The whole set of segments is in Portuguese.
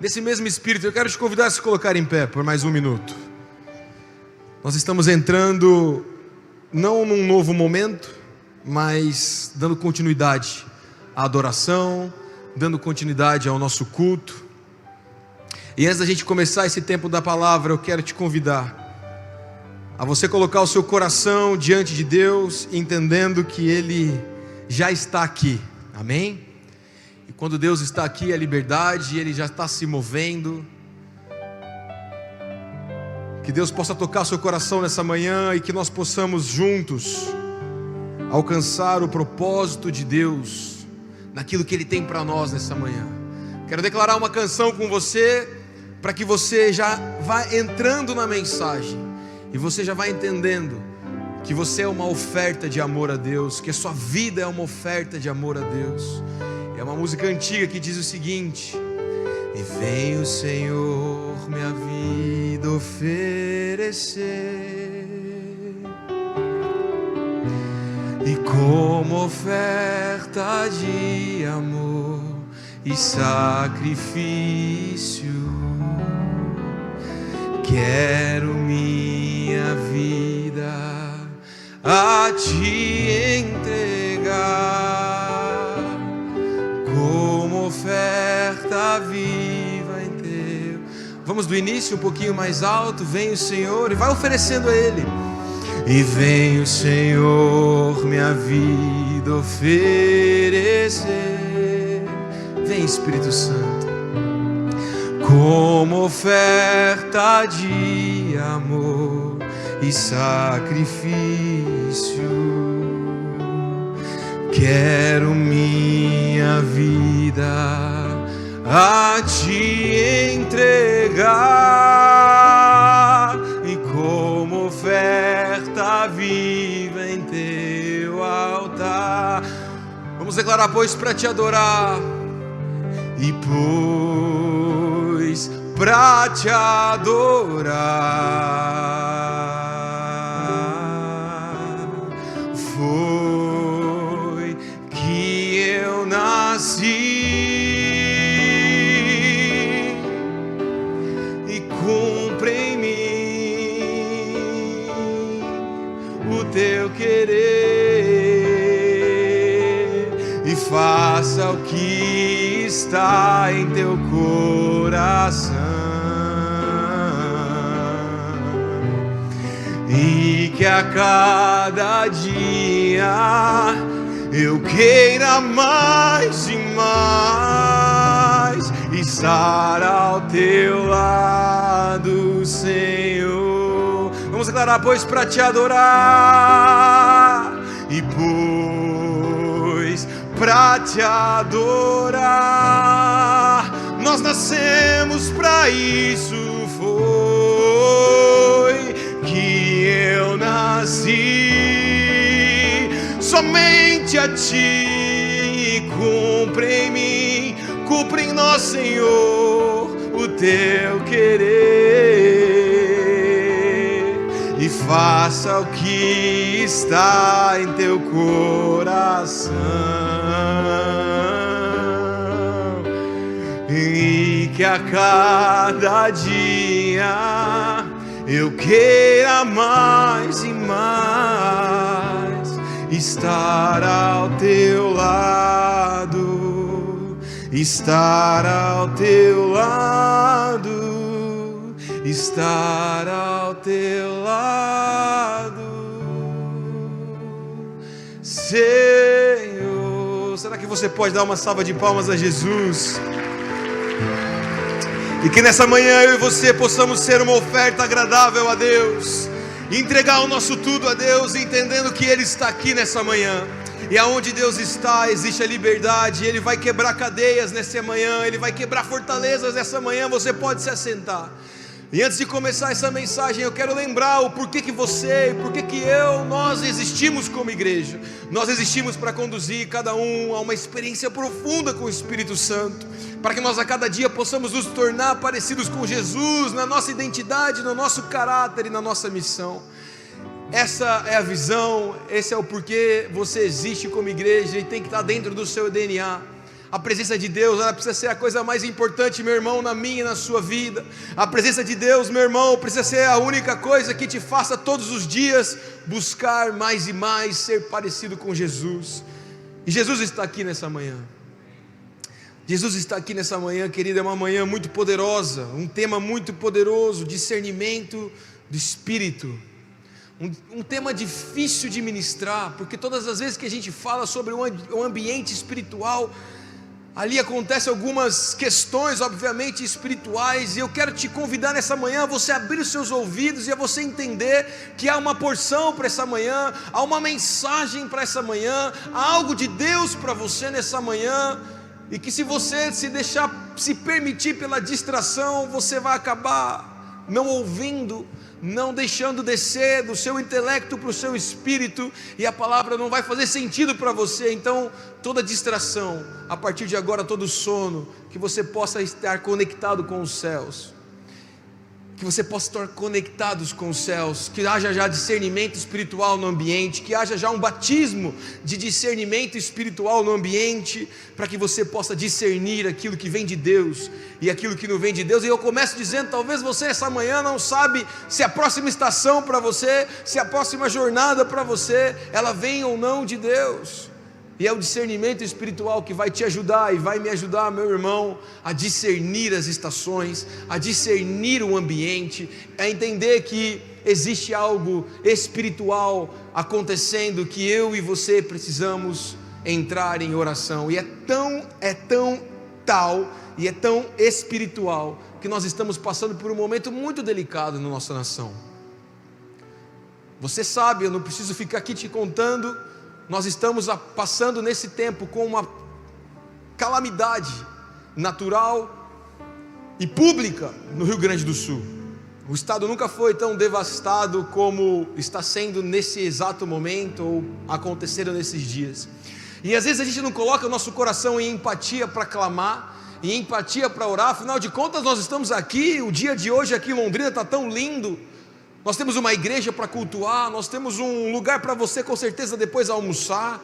nesse mesmo espírito, eu quero te convidar a se colocar em pé por mais um minuto. Nós estamos entrando, não num novo momento, mas dando continuidade à adoração, dando continuidade ao nosso culto. E antes da gente começar esse tempo da palavra, eu quero te convidar a você colocar o seu coração diante de Deus, entendendo que Ele já está aqui, amém? E quando Deus está aqui, é liberdade, Ele já está se movendo. Que Deus possa tocar o seu coração nessa manhã e que nós possamos juntos alcançar o propósito de Deus naquilo que Ele tem para nós nessa manhã. Quero declarar uma canção com você, para que você já vá entrando na mensagem e você já vai entendendo que você é uma oferta de amor a Deus, que a sua vida é uma oferta de amor a Deus. É uma música antiga que diz o seguinte: e vem o Senhor minha vida oferecer, e como oferta de amor e sacrifício, quero minha vida a te entregar, como oferta viva em teu. Vamos do início um pouquinho mais alto. Vem o Senhor e vai oferecendo a Ele. E vem o Senhor minha vida oferecer. Vem Espírito Santo, como oferta de amor e sacrifício, quero minha vida a te entregar, e como oferta viva em teu altar. Vamos declarar, pois, para te adorar, e pois para te adorar foi que eu nasci, e cumpre em mim o teu querer, e faça o que está em teu coração, e que a cada dia eu queira mais e mais estar ao teu lado, Senhor. Vamos declarar, pois, para te adorar, e pois para te adorar nós nascemos para isso. Foi que eu nasci somente a ti, cumpre em mim, cumpre em nós, Senhor, o teu querer, e faça o que está em teu coração, e que a cada dia eu queira mais e mais estar ao teu lado, estar ao teu lado, estar ao teu lado, Senhor. Será que você pode dar uma salva de palmas a Jesus? E que nessa manhã eu e você possamos ser uma oferta agradável a Deus, entregar o nosso tudo a Deus, entendendo que Ele está aqui nessa manhã. E aonde Deus está, existe a liberdade. Ele vai quebrar cadeias nessa manhã, Ele vai quebrar fortalezas nessa manhã. Você pode se assentar. E antes de começar essa mensagem, eu quero lembrar o porquê que você, porquê que eu, nós existimos como igreja. Nós existimos para conduzir cada um a uma experiência profunda com o Espírito Santo, para que nós a cada dia possamos nos tornar parecidos com Jesus, na nossa identidade, no nosso caráter e na nossa missão. Essa é a visão, esse é o porquê você existe como igreja e tem que estar dentro do seu DNA. A presença de Deus, ela precisa ser a coisa mais importante, meu irmão, na minha e na sua vida. A presença de Deus, meu irmão, precisa ser a única coisa que te faça todos os dias buscar mais e mais ser parecido com Jesus. E Jesus está aqui nessa manhã. Jesus está aqui nessa manhã, querido, é uma manhã muito poderosa, um tema muito poderoso, discernimento do Espírito. Um tema difícil de ministrar, porque todas as vezes que a gente fala sobre o ambiente espiritual, ali acontecem algumas questões, obviamente, espirituais, e eu quero te convidar nessa manhã a você abrir os seus ouvidos e a você entender que há uma porção para essa manhã, há uma mensagem para essa manhã, há algo de Deus para você nessa manhã, e que se você se deixar se permitir pela distração, você vai acabar não ouvindo, não deixando descer do seu intelecto para o seu espírito, e a palavra não vai fazer sentido para você. Então toda distração, a partir de agora todo sono, que você possa estar conectado com os céus, que você possa estar conectados com os céus, que haja já discernimento espiritual no ambiente, que haja já um batismo de discernimento espiritual no ambiente, para que você possa discernir aquilo que vem de Deus e aquilo que não vem de Deus. E eu começo dizendo, talvez você essa manhã não sabe se a próxima estação para você, se a próxima jornada para você, ela vem ou não de Deus. E é o discernimento espiritual que vai te ajudar e vai me ajudar, meu irmão, a discernir as estações, a discernir o ambiente, a entender que existe algo espiritual acontecendo, que eu e você precisamos entrar em oração. E é tão espiritual, que nós estamos passando por um momento muito delicado na nossa nação. Você sabe, eu não preciso ficar aqui te contando. Nós estamos passando nesse tempo com uma calamidade natural e pública no Rio Grande do Sul. O estado nunca foi tão devastado como está sendo nesse exato momento, ou aconteceram nesses dias. E às vezes a gente não coloca o nosso coração em empatia para clamar, em empatia para orar. Afinal de contas, nós estamos aqui, o dia de hoje aqui em Londrina está tão lindo. Nós temos uma igreja para cultuar, nós temos um lugar para você com certeza depois almoçar.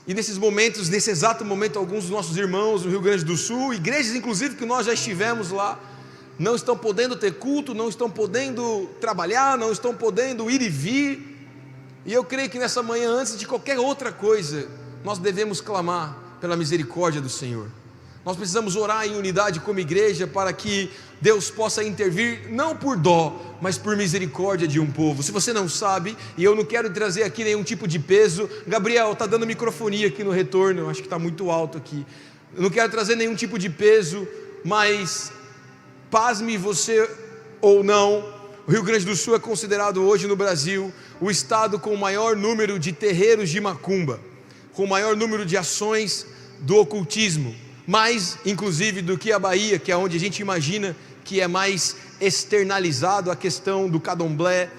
E nesses momentos, nesse exato momento, alguns dos nossos irmãos no Rio Grande do Sul, igrejas inclusive que nós já estivemos lá, não estão podendo ter culto, não estão podendo trabalhar, não estão podendo ir e vir. E eu creio que nessa manhã, antes de qualquer outra coisa, nós devemos clamar pela misericórdia do Senhor. Nós precisamos orar em unidade como igreja para que Deus possa intervir, não por dó, mas por misericórdia de um povo. Se você não sabe, e eu não quero trazer aqui nenhum tipo de peso, Gabriel, está dando microfonia aqui no retorno, eu acho que está muito alto aqui. Eu não quero trazer nenhum tipo de peso, mas pasme você ou não, o Rio Grande do Sul é considerado hoje no Brasil o estado com o maior número de terreiros de macumba, com o maior número de ações do ocultismo, mais inclusive do que a Bahia, que é onde a gente imagina que é mais externalizado a questão do candomblé,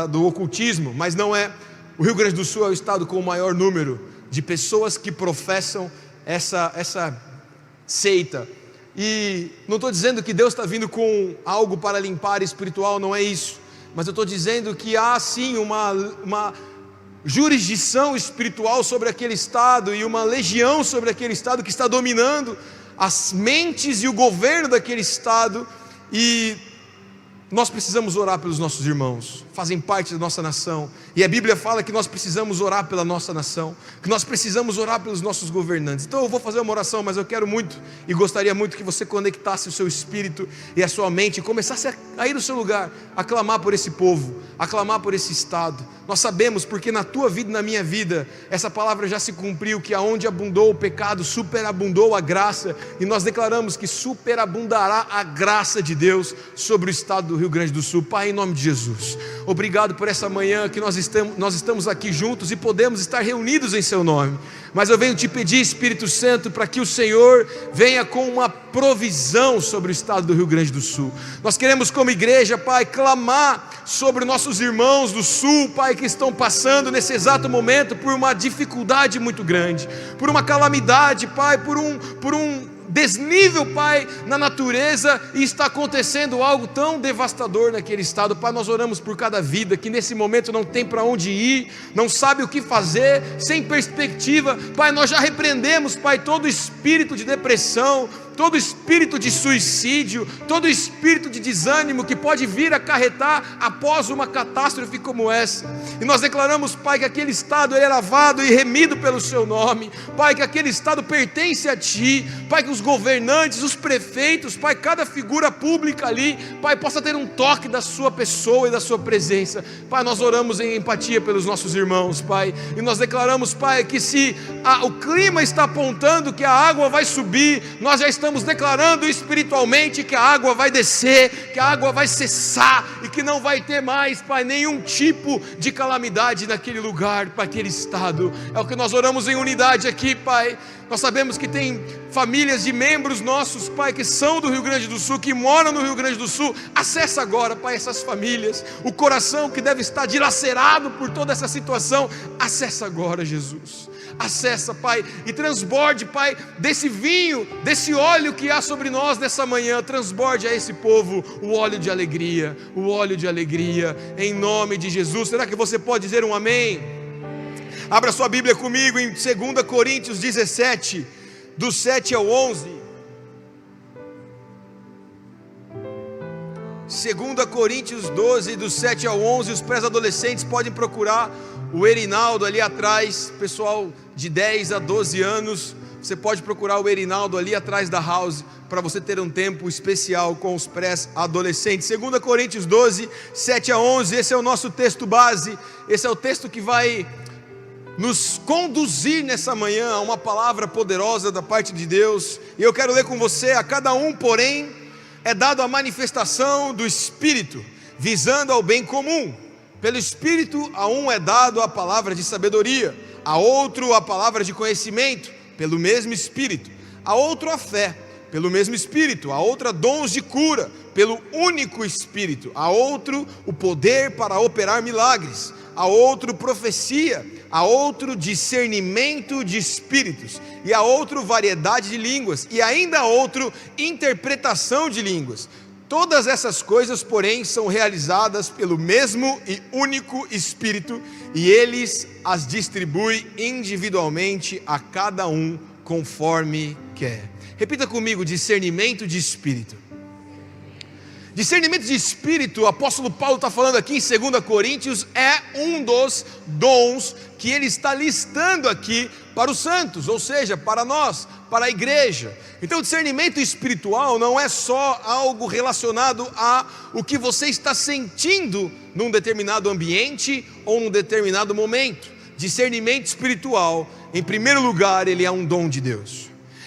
do ocultismo, mas não é. O Rio Grande do Sul é o estado com o maior número de pessoas que professam essa seita. E não estou dizendo que Deus está vindo com algo para limpar espiritual, não é isso, mas eu estou dizendo que há sim uma jurisdição espiritual sobre aquele estado, e uma legião sobre aquele estado que está dominando as mentes e o governo daquele estado. E nós precisamos orar pelos nossos irmãos, fazem parte da nossa nação, e a Bíblia fala que nós precisamos orar pela nossa nação, que nós precisamos orar pelos nossos governantes. Então eu vou fazer uma oração, mas eu quero muito e gostaria muito que você conectasse o seu espírito e a sua mente e começasse a ir no seu lugar, a clamar por esse povo, a clamar por esse estado. Nós sabemos, porque na tua vida e na minha vida, essa palavra já se cumpriu, que aonde abundou o pecado, superabundou a graça, e nós declaramos que superabundará a graça de Deus sobre o estado do Rio Grande do Sul. Pai, em nome de Jesus, obrigado por essa manhã que nós estamos aqui juntos e podemos estar reunidos em seu nome. Mas eu venho te pedir, Espírito Santo, para que o Senhor venha com uma provisão sobre o estado do Rio Grande do Sul. Nós queremos como igreja, Pai, clamar sobre nossos irmãos do Sul, Pai, que estão passando nesse exato momento por uma dificuldade muito grande, por uma calamidade, Pai, por um desnível, Pai, na natureza, e está acontecendo algo tão devastador naquele estado. Pai, nós oramos por cada vida que nesse momento não tem para onde ir, não sabe o que fazer, sem perspectiva. Pai, nós já repreendemos, Pai, todo espírito de depressão, todo espírito de suicídio, todo espírito de desânimo que pode vir acarretar após uma catástrofe como essa. E nós declaramos, Pai, que aquele estado é lavado e remido pelo Seu nome. Pai, que aquele estado pertence a Ti. Pai, que os governantes, os prefeitos, Pai, cada figura pública ali, Pai, possa ter um toque da Sua pessoa e da Sua presença. Pai, nós oramos em empatia pelos nossos irmãos, Pai, e nós declaramos, Pai, que se o clima está apontando que a água vai subir, nós já estamos declarando espiritualmente que a água vai descer, que a água vai cessar e que não vai ter mais, Pai, nenhum tipo de calamidade naquele lugar, para aquele estado. É o que nós oramos em unidade aqui, Pai. Nós sabemos que tem famílias de membros nossos, Pai, que são do Rio Grande do Sul, que moram no Rio Grande do Sul. Acessa agora, Pai, essas famílias, o coração que deve estar dilacerado por toda essa situação, acessa agora, Jesus. Acessa, Pai, e transborde, Pai, desse vinho, desse óleo que há sobre nós nessa manhã, transborde a esse povo o óleo de alegria, em nome de Jesus. Será que você pode dizer um amém? Abra sua Bíblia comigo em 2 Coríntios 17, do 7 ao 11. 2 Coríntios 12, do 7 ao 11. Os pré-adolescentes podem procurar o Erinaldo ali atrás, pessoal de 10 a 12 anos, você pode procurar o Erinaldo ali atrás da house, para você ter um tempo especial com os pré-adolescentes. 2 Coríntios 12, 7 a 11, esse é o nosso texto base, esse é o texto que vai nos conduzir nessa manhã a uma palavra poderosa da parte de Deus, e eu quero ler com você. A cada um, porém, é dado a manifestação do Espírito, visando ao bem comum. Pelo Espírito, a um é dado a palavra de sabedoria, a outro a palavra de conhecimento, pelo mesmo Espírito, a outro a fé, pelo mesmo Espírito, a outra dons de cura, pelo único Espírito, a outro o poder para operar milagres, a outro profecia, a outro discernimento de espíritos, e a outro variedade de línguas, e ainda a outro interpretação de línguas. Todas essas coisas, porém, são realizadas pelo mesmo e único Espírito, e eles as distribui individualmente a cada um conforme quer. Repita comigo: discernimento de espírito. Discernimento de espírito, o apóstolo Paulo está falando aqui em 2 Coríntios, é um dos dons que ele está listando aqui para os santos, ou seja, para nós, para a igreja. Então, discernimento espiritual não é só algo relacionado a o que você está sentindo num determinado ambiente ou num determinado momento. Discernimento espiritual, em primeiro lugar, ele é um dom de Deus.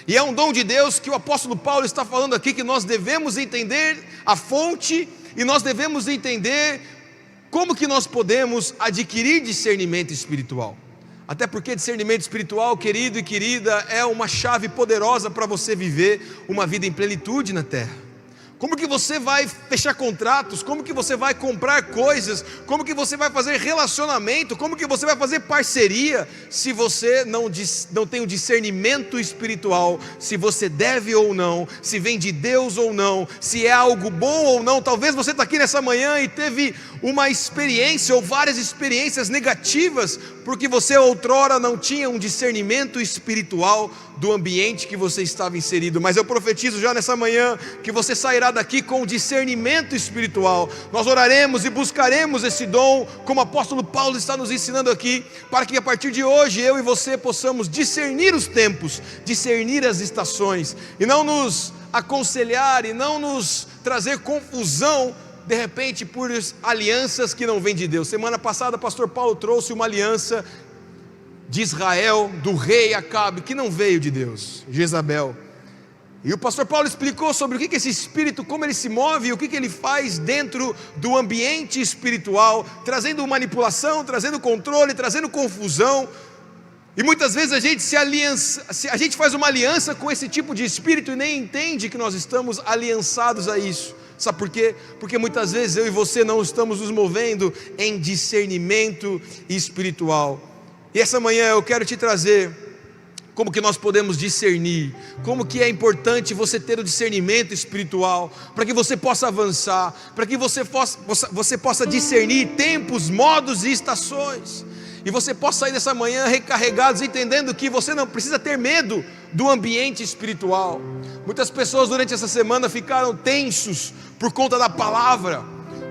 E é um dom de Deus que o apóstolo Paulo está falando aqui, que nós devemos entender a fonte, e nós devemos entender como que nós podemos adquirir discernimento espiritual. Até porque discernimento espiritual, querido e querida, é uma chave poderosa para você viver uma vida em plenitude na terra. Como que você vai fechar contratos? Como que você vai comprar coisas? Como que você vai fazer relacionamento? Como que você vai fazer parceria? Se você não tem um discernimento espiritual, se você deve ou não, se vem de Deus ou não, se é algo bom ou não. Talvez você está aqui nessa manhã e teve uma experiência ou várias experiências negativas, porque você outrora não tinha um discernimento espiritual do ambiente que você estava inserido. Mas eu profetizo já nessa manhã que você sairá daqui com discernimento espiritual. Nós oraremos e buscaremos esse dom, como o apóstolo Paulo está nos ensinando aqui, para que a partir de hoje eu e você possamos discernir os tempos, discernir as estações, e não nos aconselhar e não nos trazer confusão de repente por alianças que não vêm de Deus. Semana passada o pastor Paulo trouxe uma aliança de Israel, do rei Acabe, que não veio de Deus, Jezabel. E o pastor Paulo explicou sobre o que esse espírito, como ele se move, o que ele faz dentro do ambiente espiritual, trazendo manipulação, trazendo controle, trazendo confusão. E muitas vezes a gente faz uma aliança com esse tipo de espírito e nem entende que nós estamos aliançados a isso. Sabe por quê? Porque muitas vezes eu e você não estamos nos movendo em discernimento espiritual. E essa manhã eu quero te trazer como que nós podemos discernir, como que é importante você ter o discernimento espiritual, para que você possa avançar, para que você possa discernir tempos, modos e estações, e você possa sair dessa manhã recarregados, entendendo que você não precisa ter medo do ambiente espiritual. Muitas pessoas durante essa semana ficaram tensos por conta da palavra.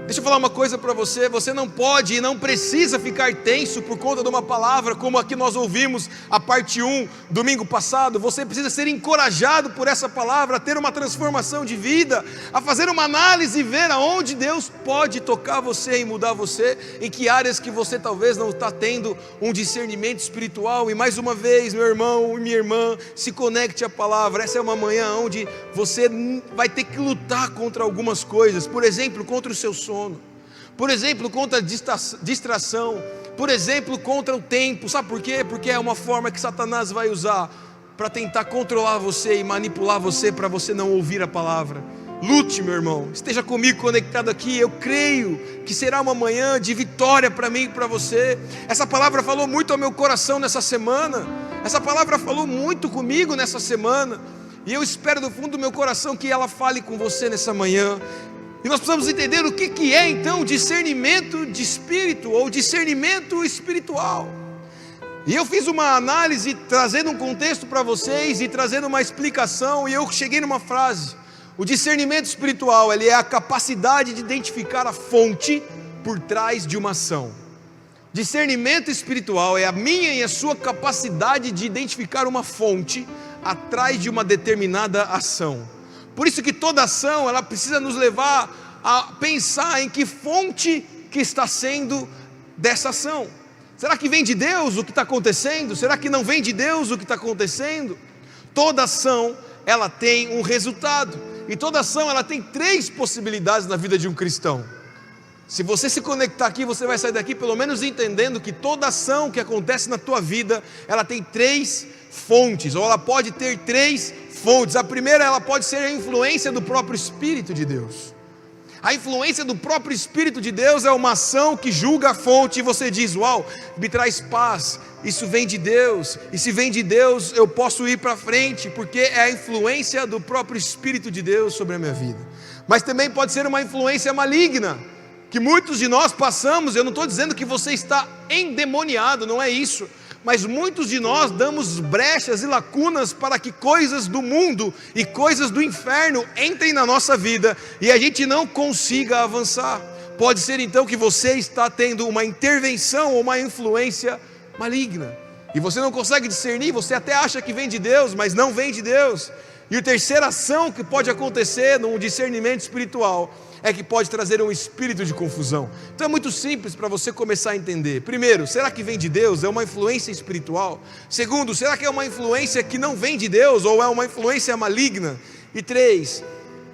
Deixa eu falar uma coisa para você, você não pode e não precisa ficar tenso por conta de uma palavra, como aqui nós ouvimos a parte 1, domingo passado. Você precisa ser encorajado por essa palavra, a ter uma transformação de vida, a fazer uma análise e ver aonde Deus pode tocar você e mudar você, em que áreas que você talvez não está tendo um discernimento espiritual. E mais uma vez, meu irmão e minha irmã, se conecte à palavra. Essa é uma manhã onde você vai ter que lutar contra algumas coisas, por exemplo, contra o seu sono, por exemplo, contra a distração, por exemplo, contra o tempo. Sabe por quê? Porque é uma forma que Satanás vai usar para tentar controlar você e manipular você, para você não ouvir a palavra. Lute, meu irmão, esteja comigo conectado aqui. Eu creio que será uma manhã de vitória para mim e para você. Essa palavra falou muito ao meu coração nessa semana, essa palavra falou muito comigo nessa semana, e eu espero do fundo do meu coração que ela fale com você nessa manhã. E nós precisamos entender o que é então discernimento de espírito, ou discernimento espiritual. E eu fiz uma análise, trazendo um contexto para vocês, e trazendo uma explicação, e eu cheguei numa frase: o discernimento espiritual, ele é a capacidade de identificar a fonte por trás de uma ação. Discernimento espiritual é a minha e a sua capacidade de identificar uma fonte atrás de uma determinada ação. Por isso que toda ação, ela precisa nos levar a pensar em que fonte que está sendo dessa ação. Será que vem de Deus o que está acontecendo? Será que não vem de Deus o que está acontecendo? Toda ação, ela tem um resultado, e toda ação, ela tem 3 possibilidades na vida de um cristão. Se você se conectar aqui, você vai sair daqui pelo menos entendendo que toda ação que acontece na tua vida, ela tem 3 fontes, ou ela pode ter 3 fontes. A primeira, ela pode ser a influência do próprio Espírito de Deus. A influência do próprio Espírito de Deus é uma ação que julga a fonte, e você diz: uau, me traz paz, isso vem de Deus, e se vem de Deus, eu posso ir para frente, porque é a influência do próprio Espírito de Deus sobre a minha vida. Mas também pode ser uma influência maligna, que muitos de nós passamos. Eu não estou dizendo que você está endemoniado, não é isso, mas muitos de nós damos brechas e lacunas para que coisas do mundo e coisas do inferno entrem na nossa vida, e a gente não consiga avançar. Pode ser então que você está tendo uma intervenção ou uma influência maligna, e você não consegue discernir, você até acha que vem de Deus, mas não vem de Deus. E a terceira ação que pode acontecer num discernimento espiritual é que pode trazer um espírito de confusão. Então é muito simples para você começar a entender. Primeiro, será que vem de Deus? É uma influência espiritual? Segundo, será que é uma influência que não vem de Deus, ou é uma influência maligna? E 3,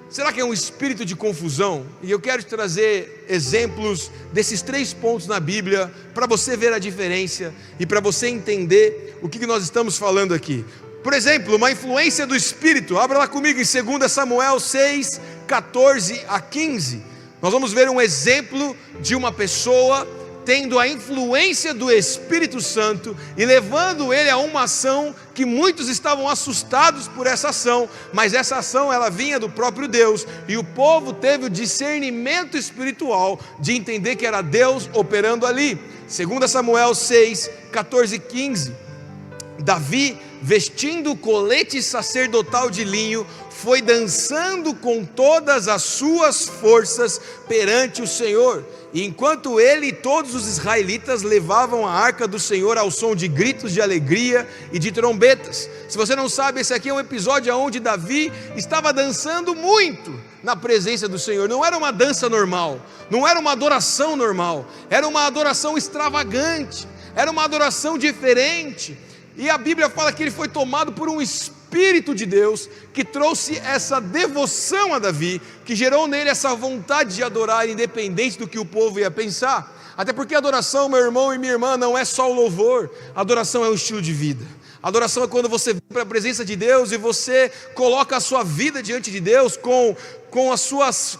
será que é um espírito de confusão? E eu quero te trazer exemplos desses 3 pontos na Bíblia, para você ver a diferença e para você entender o que nós estamos falando aqui. Por exemplo, uma influência do Espírito. Abra lá comigo em 2 Samuel 6, 14 a 15. Nós vamos ver um exemplo de uma pessoa tendo a influência do Espírito Santo e levando ele a uma ação que muitos estavam assustados por essa ação, mas essa ação, ela vinha do próprio Deus, e o povo teve o discernimento espiritual de entender que era Deus operando ali. 2 Samuel 6, 14 e 15. Davi, vestindo o colete sacerdotal de linho, foi dançando com todas as suas forças perante o Senhor, e enquanto ele e todos os israelitas levavam a arca do Senhor ao som de gritos de alegria e de trombetas. Se você não sabe, esse aqui é um episódio onde Davi estava dançando muito na presença do Senhor. Não era uma dança normal, não era uma adoração normal, era uma adoração extravagante, era uma adoração diferente. E a Bíblia fala que ele foi tomado por um Espírito de Deus, que trouxe essa devoção a Davi, que gerou nele essa vontade de adorar, independente do que o povo ia pensar. Até porque a adoração, meu irmão e minha irmã, não é só o louvor. A adoração é um estilo de vida. Adoração é quando você vem para a presença de Deus e você coloca a sua vida diante de Deus com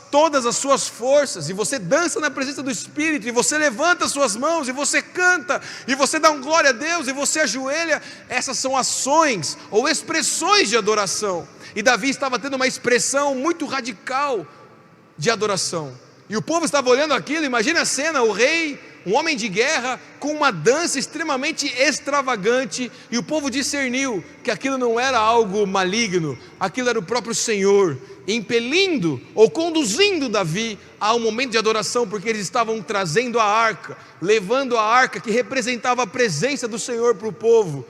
todas as suas forças, e você dança na presença do Espírito, e você levanta as suas mãos, e você canta, e você dá um glória a Deus, e você ajoelha. Essas são ações ou expressões de adoração. E Davi estava tendo uma expressão muito radical de adoração, e o povo estava olhando aquilo. Imagina a cena, o rei, um homem de guerra, com uma dança extremamente extravagante, e o povo discerniu que aquilo não era algo maligno, aquilo era o próprio Senhor, impelindo ou conduzindo Davi a um momento de adoração, porque eles estavam trazendo a arca, levando a arca que representava a presença do Senhor para o povo.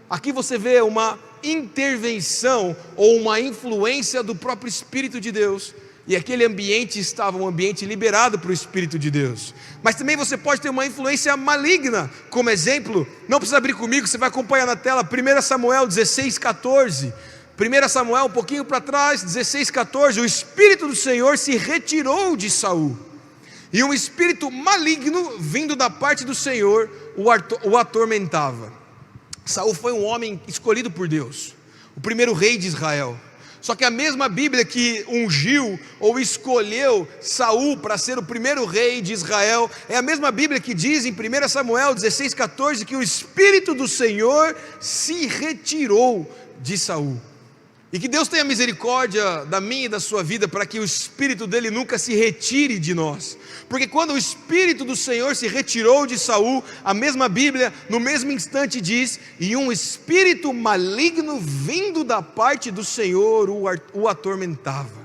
Aqui você vê uma intervenção ou uma influência do próprio Espírito de Deus, e aquele ambiente estava um ambiente liberado para o Espírito de Deus. Mas também você pode ter uma influência maligna. Como exemplo, não precisa abrir comigo, você vai acompanhar na tela 1 Samuel 16:14. 1 Samuel, um pouquinho para trás, 16:14. O Espírito do Senhor se retirou de Saul, e um espírito maligno vindo da parte do Senhor o atormentava. Saul foi um homem escolhido por Deus, o primeiro rei de Israel. Só que a mesma Bíblia que ungiu ou escolheu Saul para ser o primeiro rei de Israel, é a mesma Bíblia que diz em 1 Samuel 16:14 que o Espírito do Senhor se retirou de Saul. E que Deus tenha misericórdia da minha e da sua vida, para que o Espírito dele nunca se retire de nós. Porque quando o Espírito do Senhor se retirou de Saul, a mesma Bíblia no mesmo instante diz: e um espírito maligno vindo da parte do Senhor o atormentava.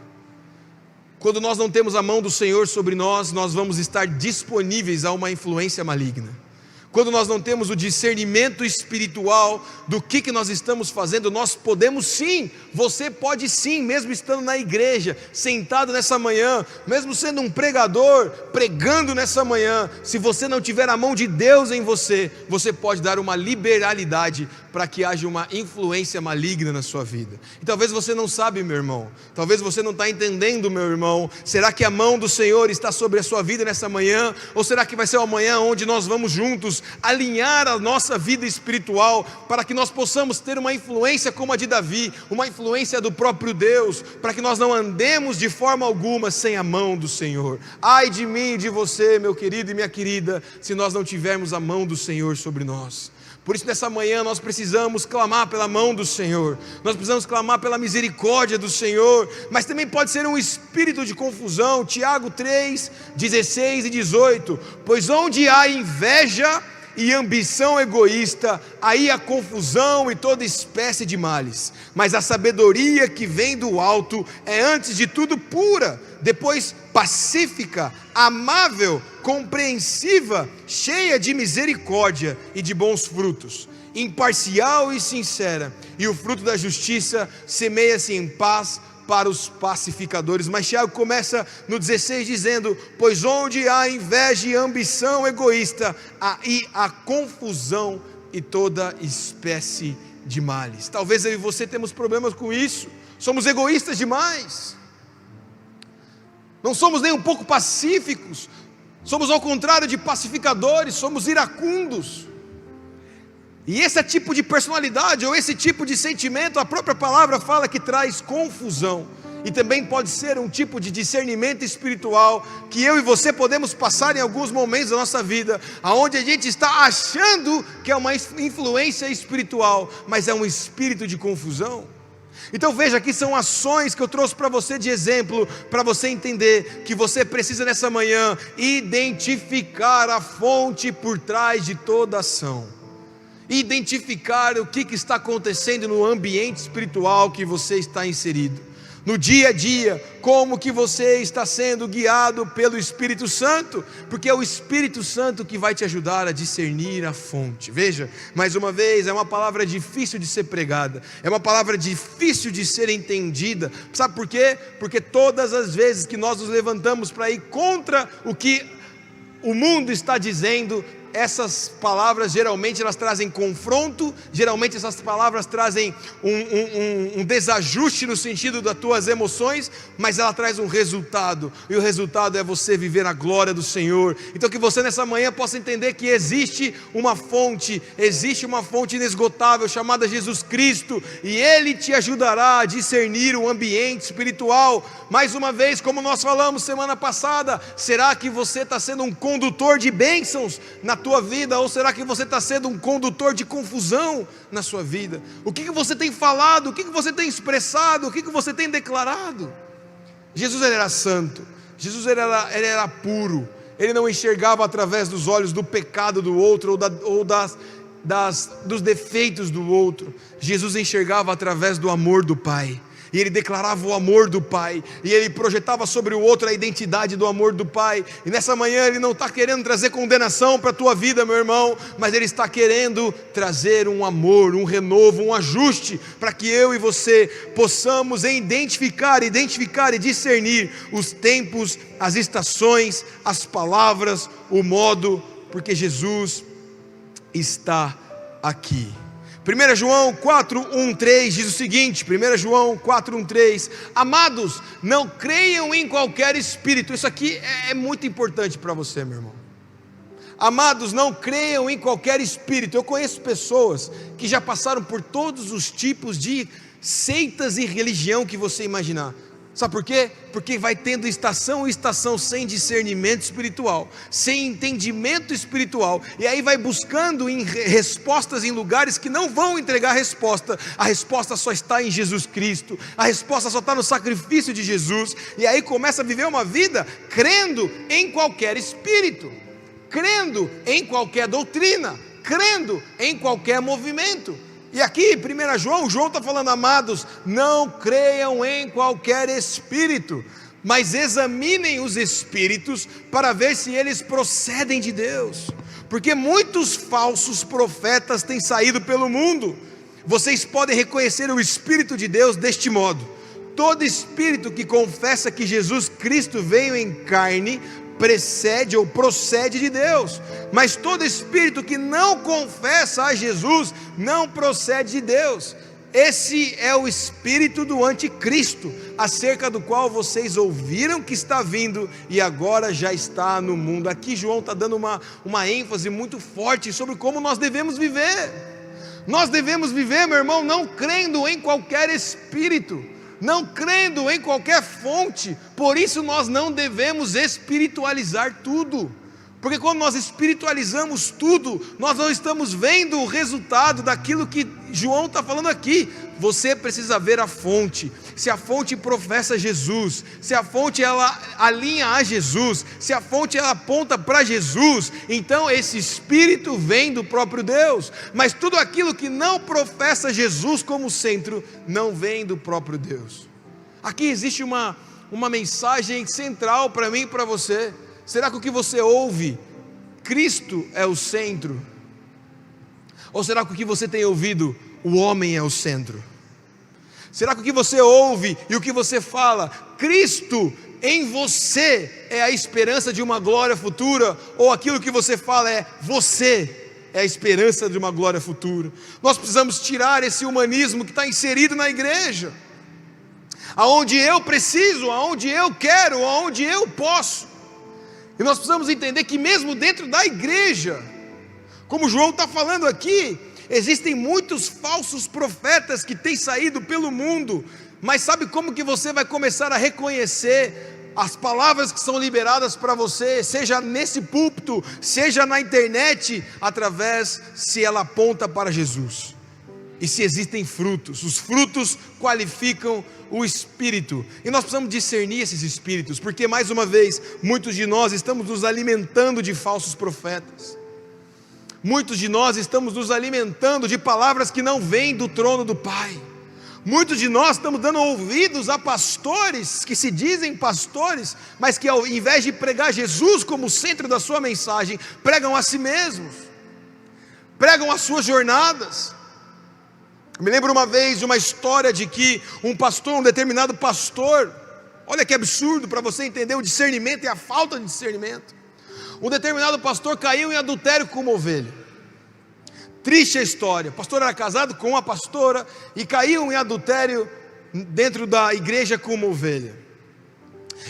Quando nós não temos a mão do Senhor sobre nós, nós vamos estar disponíveis a uma influência maligna. Quando nós não temos o discernimento espiritual do que nós estamos fazendo, nós podemos sim, você pode sim, mesmo estando na igreja, sentado nessa manhã, mesmo sendo um pregador, pregando nessa manhã, se você não tiver a mão de Deus em você, você pode dar uma liberalidade para que haja uma influência maligna na sua vida. E talvez você não sabe, meu irmão, talvez você não está entendendo, meu irmão. Será que a mão do Senhor está sobre a sua vida nessa manhã? Ou será que vai ser uma manhã onde nós vamos juntos alinhar a nossa vida espiritual, para que nós possamos ter uma influência como a de Davi, uma influência do próprio Deus, para que nós não andemos de forma alguma sem a mão do Senhor? Ai de mim e de você, meu querido e minha querida, se nós não tivermos a mão do Senhor sobre nós. Por isso nessa manhã nós precisamos clamar pela mão do Senhor, nós precisamos clamar pela misericórdia do Senhor. Mas também pode ser um espírito de confusão. Tiago 3, 16 e 18, pois onde há inveja e ambição egoísta, aí há confusão e toda espécie de males. Mas a sabedoria que vem do alto é antes de tudo pura, depois pacífica, amável, compreensiva, cheia de misericórdia e de bons frutos, imparcial e sincera, e o fruto da justiça semeia-se em paz para os pacificadores. Mas Tiago começa no 16 dizendo: pois onde há inveja e ambição egoísta, aí há confusão e toda espécie de males. Talvez eu e você temos problemas com isso, somos egoístas demais, não somos nem um pouco pacíficos, somos ao contrário de pacificadores, somos iracundos. E esse tipo de personalidade, ou esse tipo de sentimento, a própria palavra fala que traz confusão. E também pode ser um tipo de discernimento espiritual que eu e você podemos passar em alguns momentos da nossa vida, aonde a gente está achando que é uma influência espiritual, mas é um espírito de confusão. Então veja, aqui são ações que eu trouxe para você de exemplo, para você entender que você precisa nessa manhã identificar a fonte por trás de toda ação. Identificar o que está acontecendo no ambiente espiritual que você está inserido, no dia a dia, como que você está sendo guiado pelo Espírito Santo, porque é o Espírito Santo que vai te ajudar a discernir a fonte. Veja, mais uma vez, é uma palavra difícil de ser pregada, é uma palavra difícil de ser entendida. Sabe por quê? Porque todas as vezes que nós nos levantamos para ir contra o que o mundo está dizendo, essas palavras geralmente elas trazem confronto, geralmente essas palavras trazem um desajuste no sentido das tuas emoções, mas ela traz um resultado, e o resultado é você viver a glória do Senhor. Então que você nessa manhã possa entender que existe uma fonte inesgotável chamada Jesus Cristo, e Ele te ajudará a discernir o ambiente espiritual. Mais uma vez, como nós falamos semana passada, será que você está sendo um condutor de bênçãos na tua vida, ou será que você está sendo um condutor de confusão na sua vida? O que você tem falado, o que você tem expressado, o que você tem declarado? Jesus ele era santo, Jesus ele era puro, ele não enxergava através dos olhos do pecado do outro, ou dos defeitos do outro. Jesus enxergava através do amor do Pai, e ele declarava o amor do Pai, e ele projetava sobre o outro a identidade do amor do Pai. E nessa manhã ele não está querendo trazer condenação para a tua vida, meu irmão, mas ele está querendo trazer um amor, um renovo, um ajuste, para que eu e você possamos identificar e discernir os tempos, as estações, as palavras, o modo, porque Jesus está aqui. 1 João 4:1-3 diz o seguinte, 1 João 4:1-3: amados, não creiam em qualquer espírito. Isso aqui é muito importante para você, meu irmão. Amados, não creiam em qualquer espírito. Eu conheço pessoas que já passaram por todos os tipos de seitas e religião que você imaginar. Sabe por quê? Porque vai tendo estação sem discernimento espiritual, sem entendimento espiritual, e aí vai buscando respostas em lugares que não vão entregar resposta. A resposta só está em Jesus Cristo, a resposta só está no sacrifício de Jesus, e aí começa a viver uma vida crendo em qualquer espírito, crendo em qualquer doutrina, crendo em qualquer movimento. E aqui, 1 João está falando, amados, não creiam em qualquer espírito, mas examinem os espíritos para ver se eles procedem de Deus, porque muitos falsos profetas têm saído pelo mundo. Vocês podem reconhecer o Espírito de Deus deste modo: todo espírito que confessa que Jesus Cristo veio em carne procede de Deus, mas todo espírito que não confessa a Jesus não procede de Deus. Esse é o espírito do anticristo, acerca do qual vocês ouviram que está vindo e agora já está no mundo. Aqui João está dando uma ênfase muito forte sobre como nós devemos viver. Nós devemos viver, meu irmão, não crendo em qualquer espírito, não crendo em qualquer fonte. Por isso nós não devemos espiritualizar tudo, porque quando nós espiritualizamos tudo, nós não estamos vendo o resultado daquilo que João está falando aqui. Você precisa ver a fonte. Se a fonte professa Jesus, se a fonte ela alinha a Jesus, se a fonte ela aponta para Jesus, então esse espírito vem do próprio Deus. Mas tudo aquilo que não professa Jesus como centro, não vem do próprio Deus. Aqui existe uma mensagem central para mim e para você. Será que o que você ouve, Cristo é o centro? Ou será que o que você tem ouvido, o homem é o centro? Será que o que você ouve e o que você fala, Cristo em você é a esperança de uma glória futura? Ou aquilo que você fala é você é a esperança de uma glória futura? Nós precisamos tirar esse humanismo que está inserido na igreja, aonde eu preciso, aonde eu quero, aonde eu posso. E nós precisamos entender que mesmo dentro da igreja, como João está falando aqui, existem muitos falsos profetas que têm saído pelo mundo. Mas sabe como que você vai começar a reconhecer as palavras que são liberadas para você, seja nesse púlpito, seja na internet, através se ela aponta para Jesus, e se existem frutos. Os frutos qualificam o espírito, e nós precisamos discernir esses espíritos, porque mais uma vez, muitos de nós estamos nos alimentando de falsos profetas, muitos de nós estamos nos alimentando de palavras que não vêm do trono do Pai, muitos de nós estamos dando ouvidos a pastores que se dizem pastores, mas que ao invés de pregar Jesus como centro da sua mensagem, pregam a si mesmos, pregam as suas jornadas. Eu me lembro uma vez de uma história de que um determinado pastor, olha que absurdo para você entender o discernimento e a falta de discernimento. Um determinado pastor caiu em adultério com uma ovelha. Triste a história. O pastor era casado com uma pastora e caiu em adultério dentro da igreja com uma ovelha.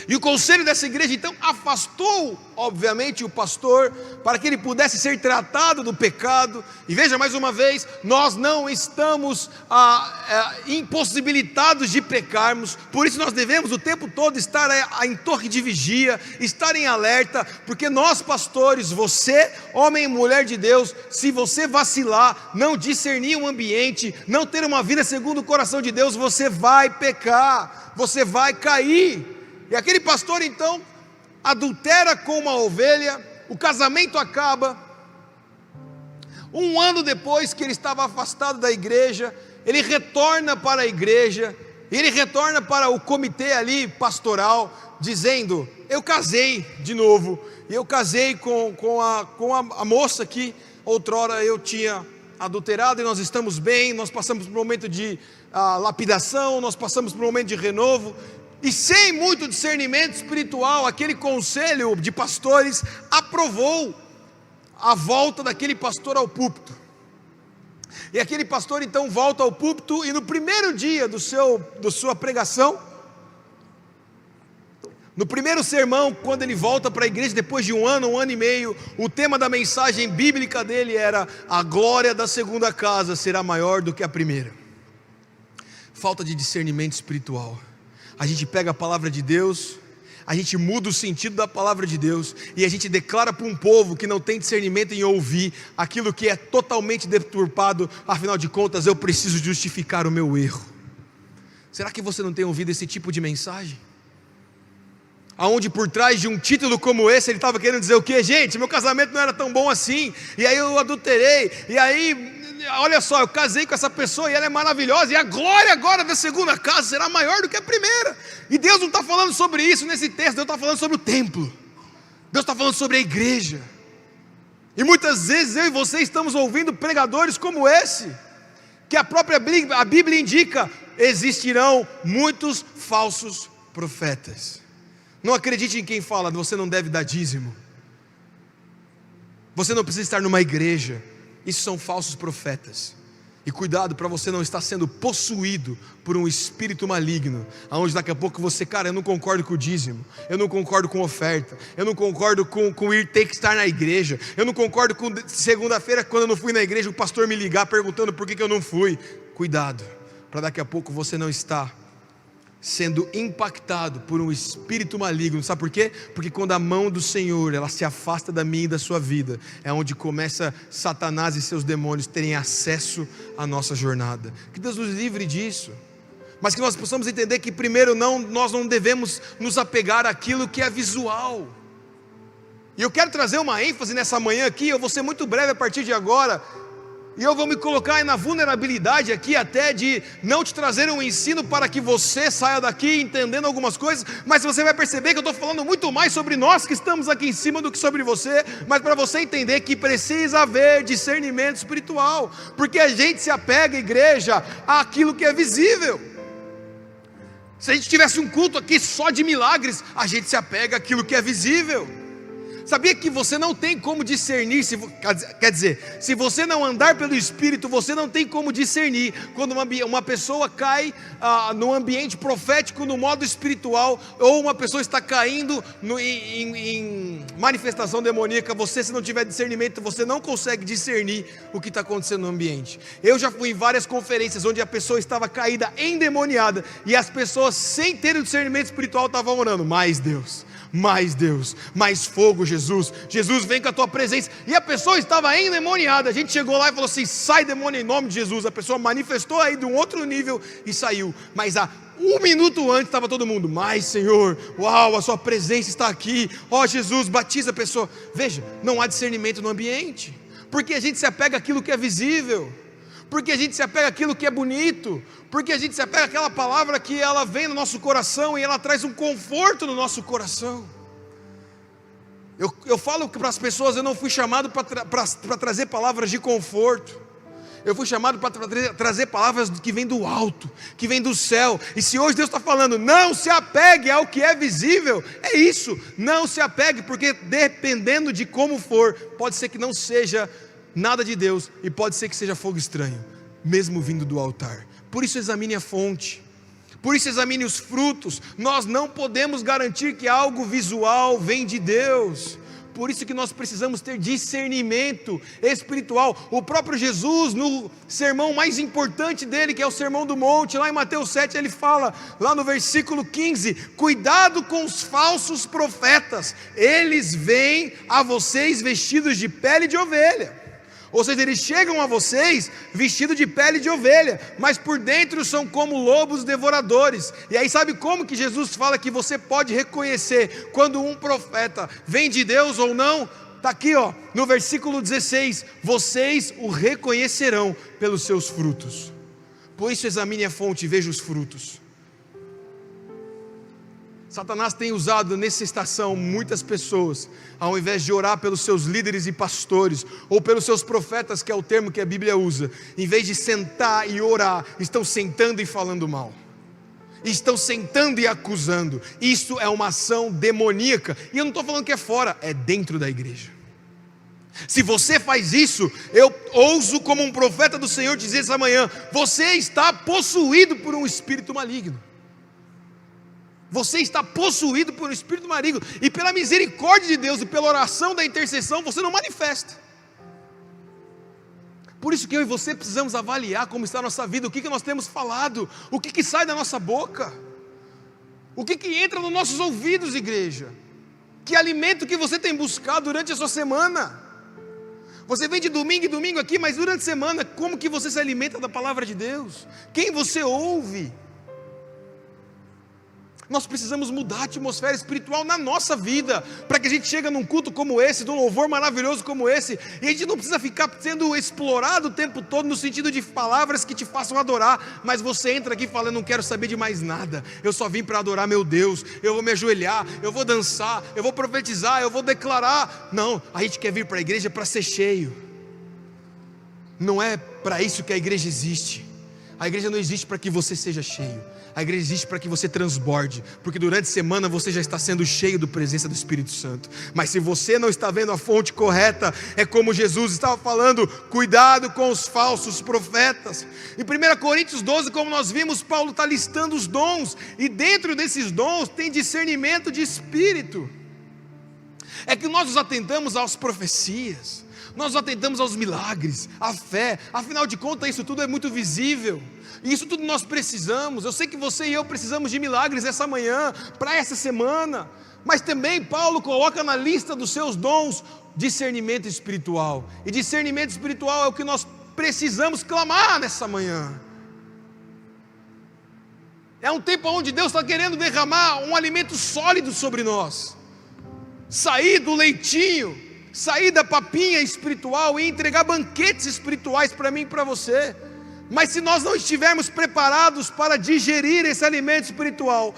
E o conselho dessa igreja então afastou, obviamente, o pastor para que ele pudesse ser tratado do pecado. E veja mais uma vez, nós não estamos impossibilitados de pecarmos, por isso nós devemos o tempo todo estar em torre de vigia, estar em alerta, porque nós pastores, você, homem e mulher de Deus, se você vacilar, não discernir o ambiente, não ter uma vida segundo o coração de Deus, você vai pecar, você vai cair. E aquele pastor então adultera com uma ovelha, o casamento acaba. Um ano depois que ele estava afastado da igreja, ele retorna para a igreja, ele retorna para o comitê ali pastoral, dizendo: eu casei de novo, e eu casei com a moça que outrora eu tinha adulterado, e nós estamos bem, nós passamos por um momento de lapidação, nós passamos por um momento de renovo. E sem muito discernimento espiritual, aquele conselho de pastores aprovou a volta daquele pastor ao púlpito. E aquele pastor então volta ao púlpito, e no primeiro dia da sua pregação, no primeiro sermão, quando ele volta para a igreja depois de um ano e meio, o tema da mensagem bíblica dele era: a glória da segunda casa será maior do que a primeira. Falta de discernimento espiritual. A gente pega a palavra de Deus, a gente muda o sentido da palavra de Deus, e a gente declara para um povo que não tem discernimento em ouvir aquilo que é totalmente deturpado. Afinal de contas, eu preciso justificar o meu erro. Será que você não tem ouvido esse tipo de mensagem? Aonde por trás de um título como esse, ele estava querendo dizer o quê? Gente, meu casamento não era tão bom assim, e aí eu adulterei, e aí, olha só, eu casei com essa pessoa e ela é maravilhosa, e a glória agora da segunda casa será maior do que a primeira. E Deus não está falando sobre isso nesse texto, Deus está falando sobre o templo, Deus está falando sobre a igreja. E muitas vezes eu e você estamos ouvindo pregadores como esse, que a Bíblia indica: existirão muitos falsos profetas. Não acredite em quem fala: você não deve dar dízimo, você não precisa estar numa igreja. Isso são falsos profetas. E cuidado para você não estar sendo possuído por um espírito maligno, aonde daqui a pouco você: cara, eu não concordo com o dízimo, eu não concordo com a oferta, eu não concordo com ter que estar na igreja, eu não concordo com segunda-feira, quando eu não fui na igreja, o pastor me ligar perguntando por que eu não fui. Cuidado para daqui a pouco você não estar sendo impactado por um espírito maligno. Sabe por quê? Porque quando a mão do Senhor ela se afasta da minha e da sua vida, é onde começa Satanás e seus demônios terem acesso à nossa jornada. Que Deus nos livre disso, mas que nós possamos entender que primeiro nós não devemos nos apegar àquilo que é visual. E eu quero trazer uma ênfase nessa manhã aqui. Eu vou ser muito breve a partir de agora, e eu vou me colocar na vulnerabilidade aqui até de não te trazer um ensino para que você saia daqui entendendo algumas coisas, mas você vai perceber que eu estou falando muito mais sobre nós que estamos aqui em cima do que sobre você, mas para você entender que precisa haver discernimento espiritual, porque a gente se apega, igreja, àquilo que é visível. Se a gente tivesse um culto aqui só de milagres, a gente se apega àquilo que é visível. Sabia que você não tem como discernir, quer dizer, se você não andar pelo Espírito, você não tem como discernir quando uma pessoa cai no ambiente profético, no modo espiritual, ou uma pessoa está caindo em manifestação demoníaca. Você, se não tiver discernimento, você não consegue discernir o que está acontecendo no ambiente. Eu já fui em várias conferências onde a pessoa estava caída, endemoniada, e as pessoas, sem ter o discernimento espiritual, estavam orando: mais Deus, mais fogo, Jesus, vem com a tua presença. E a pessoa estava endemoniada. A gente chegou lá e falou assim: sai demônio em nome de Jesus. A pessoa manifestou aí de um outro nível e saiu. Mas há um minuto antes estava todo mundo: mais Senhor, uau, a sua presença está aqui, ó Jesus, batiza a pessoa. Veja, não há discernimento no ambiente, porque a gente se apega àquilo que é visível, porque a gente se apega àquilo que é bonito, porque a gente se apega àquela palavra que ela vem no nosso coração e ela traz um conforto no nosso coração. Eu falo para as pessoas: eu não fui chamado para trazer palavras de conforto, eu fui chamado para trazer palavras que vêm do alto, que vêm do céu. E se hoje Deus está falando, não se apegue ao que é visível, é isso, não se apegue, porque dependendo de como for, pode ser que não seja nada de Deus, e pode ser que seja fogo estranho, mesmo vindo do altar. Por isso examine a fonte, por isso examine os frutos. Nós não podemos garantir que algo visual vem de Deus. Por isso que nós precisamos ter discernimento espiritual. O próprio Jesus, no sermão mais importante dele, que é o Sermão do Monte, lá em Mateus 7, ele fala, lá no versículo 15, cuidado com os falsos profetas, eles vêm a vocês vestidos de pele de ovelha. Ou seja, eles chegam a vocês vestidos de pele de ovelha, mas por dentro são como lobos devoradores. E aí sabe como que Jesus fala que você pode reconhecer quando um profeta vem de Deus ou não? Está aqui no versículo 16, vocês o reconhecerão pelos seus frutos. Por isso examine a fonte e veja os frutos. Satanás tem usado nessa estação muitas pessoas, ao invés de orar pelos seus líderes e pastores, ou pelos seus profetas, que é o termo que a Bíblia usa, em vez de sentar e orar, estão sentando e falando mal, estão sentando e acusando. Isso é uma ação demoníaca, e eu não estou falando que é fora, é dentro da igreja. Se você faz isso, eu ouso como um profeta do Senhor dizer essa manhã, você está possuído por um espírito maligno. Você está possuído por um espírito maligno, e pela misericórdia de Deus e pela oração da intercessão, você não manifesta. Por isso que eu e você precisamos avaliar como está a nossa vida, o que nós temos falado, o que sai da nossa boca, o que entra nos nossos ouvidos, igreja. Que alimento que você tem buscado durante a sua semana? Você vem de domingo em domingo aqui, mas durante a semana, como que você se alimenta da palavra de Deus? Quem você ouve? Nós precisamos mudar a atmosfera espiritual na nossa vida, para que a gente chegue num culto como esse, num louvor maravilhoso como esse, e a gente não precisa ficar sendo explorado o tempo todo, no sentido de palavras que te façam adorar, mas você entra aqui falando, não quero saber de mais nada, eu só vim para adorar meu Deus, eu vou me ajoelhar, eu vou dançar, eu vou profetizar, eu vou declarar. Não, a gente quer vir para a igreja para ser cheio, não é para isso que a igreja existe. A igreja não existe para que você seja cheio, a igreja existe para que você transborde, porque durante a semana você já está sendo cheio da presença do Espírito Santo. Mas se você não está vendo a fonte correta, é como Jesus estava falando, cuidado com os falsos profetas. Em 1 Coríntios 12, como nós vimos, Paulo está listando os dons, e dentro desses dons tem discernimento de espírito. É que nós nos atentamos às profecias, nós nos atentamos aos milagres, à fé, afinal de contas isso tudo é muito visível, e isso tudo nós precisamos. Eu sei que você e eu precisamos de milagres essa manhã, para essa semana, mas também Paulo coloca na lista dos seus dons, discernimento espiritual, e discernimento espiritual é o que nós precisamos clamar nessa manhã. É um tempo onde Deus está querendo derramar um alimento sólido sobre nós, sair do leitinho, sair da papinha espiritual e entregar banquetes espirituais para mim e para você. Mas se nós não estivermos preparados para digerir esse alimento espiritual,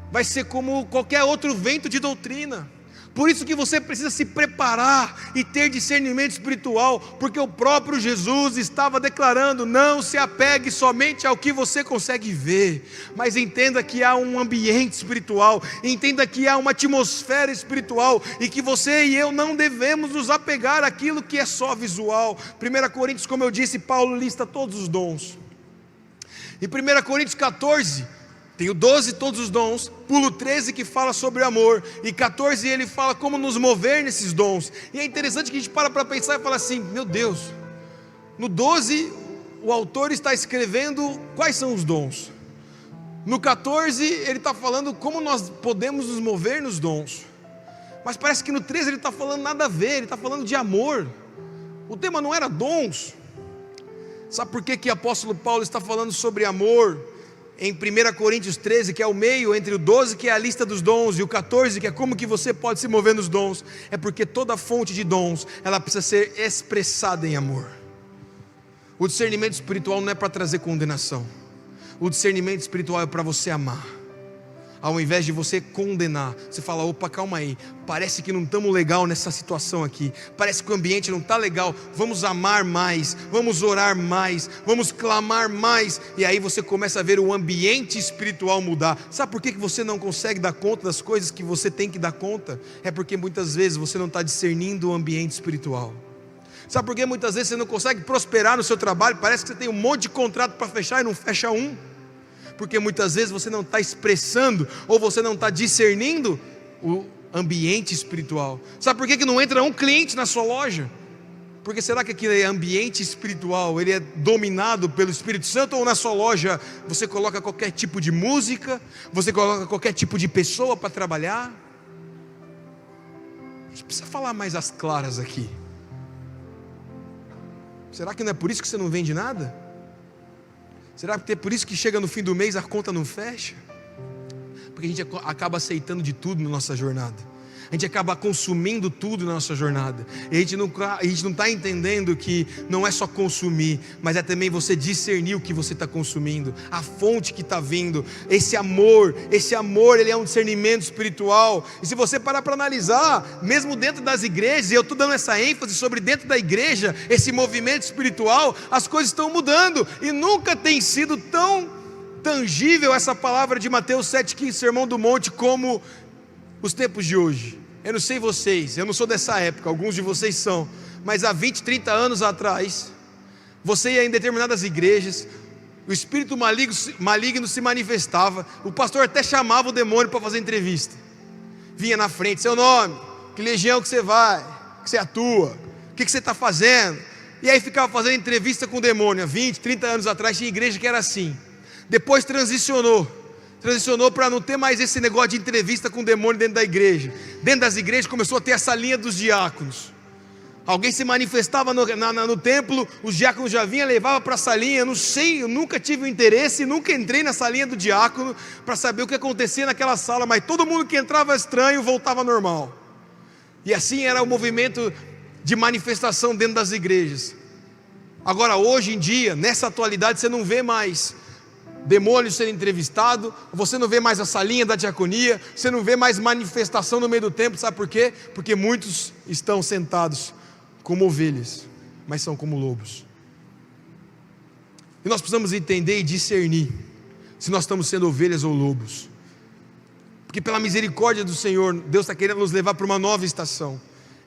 vai ser como qualquer outro vento de doutrina. Por isso que você precisa se preparar e ter discernimento espiritual, porque o próprio Jesus estava declarando, não se apegue somente ao que você consegue ver, mas entenda que há um ambiente espiritual, entenda que há uma atmosfera espiritual, e que você e eu não devemos nos apegar àquilo que é só visual. 1 Coríntios, como eu disse, Paulo lista todos os dons. Em 1 Coríntios 14, tem o 12, todos os dons, pulo 13 que fala sobre amor, e 14 ele fala como nos mover nesses dons. E é interessante que a gente para pensar e fala assim, meu Deus, no 12 o autor está escrevendo quais são os dons, no 14 ele está falando como nós podemos nos mover nos dons, mas parece que no 13 ele está falando nada a ver, ele está falando de amor. O tema não era dons. Sabe por que o apóstolo Paulo está falando sobre amor em 1 Coríntios 13, que é o meio entre o 12, que é a lista dos dons, e o 14, que é como que você pode se mover nos dons? É porque toda fonte de dons, ela precisa ser expressada em amor. O discernimento espiritual não é para trazer condenação, o discernimento espiritual é para você amar. Ao invés de você condenar, você fala: opa, calma aí, parece que não estamos legal nessa situação aqui, parece que o ambiente não está legal, vamos amar mais, vamos orar mais, vamos clamar mais. E aí você começa a ver o ambiente espiritual mudar. Sabe por que você não consegue dar conta das coisas que você tem que dar conta? É porque muitas vezes você não está discernindo o ambiente espiritual. Sabe por que muitas vezes você não consegue prosperar no seu trabalho? Parece que você tem um monte de contrato para fechar e não fecha um. Porque muitas vezes você não está expressando, ou você não está discernindo o ambiente espiritual. Sabe por que não entra um cliente na sua loja? Porque será que aquele ambiente espiritual, ele é dominado pelo Espírito Santo? Ou na sua loja você coloca qualquer tipo de música, você coloca qualquer tipo de pessoa para trabalhar? A gente precisa falar mais às claras aqui. Será que não é por isso que você não vende nada? Será que é por isso que chega no fim do mês a conta não fecha? Porque a gente acaba aceitando de tudo na nossa jornada. A gente acaba consumindo tudo na nossa jornada. E a gente não está entendendo que não é só consumir, mas é também você discernir o que você está consumindo, a fonte que está vindo. Esse amor, ele é um discernimento espiritual. E se você parar para analisar, mesmo dentro das igrejas, e eu estou dando essa ênfase sobre dentro da igreja, esse movimento espiritual, as coisas estão mudando. E nunca tem sido tão tangível essa palavra de Mateus 7,15, Sermão do Monte, como os tempos de hoje. Eu não sei vocês, eu não sou dessa época, alguns de vocês são, mas há 20, 30 anos atrás, você ia em determinadas igrejas, o espírito maligno se manifestava, o pastor até chamava o demônio para fazer entrevista, vinha na frente: seu nome, que legião que você vai, que você atua, o que você está fazendo, e aí ficava fazendo entrevista com o demônio. Há 20, 30 anos atrás tinha igreja que era assim. Depois transicionou para não ter mais esse negócio de entrevista com o demônio dentro da igreja. Dentro das igrejas começou a ter essa linha dos diáconos. Alguém se manifestava no templo, os diáconos já vinham, levava para essa linha. Eu não sei, eu nunca tive o interesse, nunca entrei nessa linha do diácono para saber o que acontecia naquela sala, mas todo mundo que entrava estranho voltava normal. E assim era o movimento de manifestação dentro das igrejas. Agora, hoje em dia, nessa atualidade, você não vê mais demônio sendo entrevistado, você não vê mais a salinha da diaconia, você não vê mais manifestação no meio do templo. Sabe por quê? Porque muitos estão sentados como ovelhas, mas são como lobos. E nós precisamos entender e discernir se nós estamos sendo ovelhas ou lobos, porque pela misericórdia do Senhor, Deus está querendo nos levar para uma nova estação.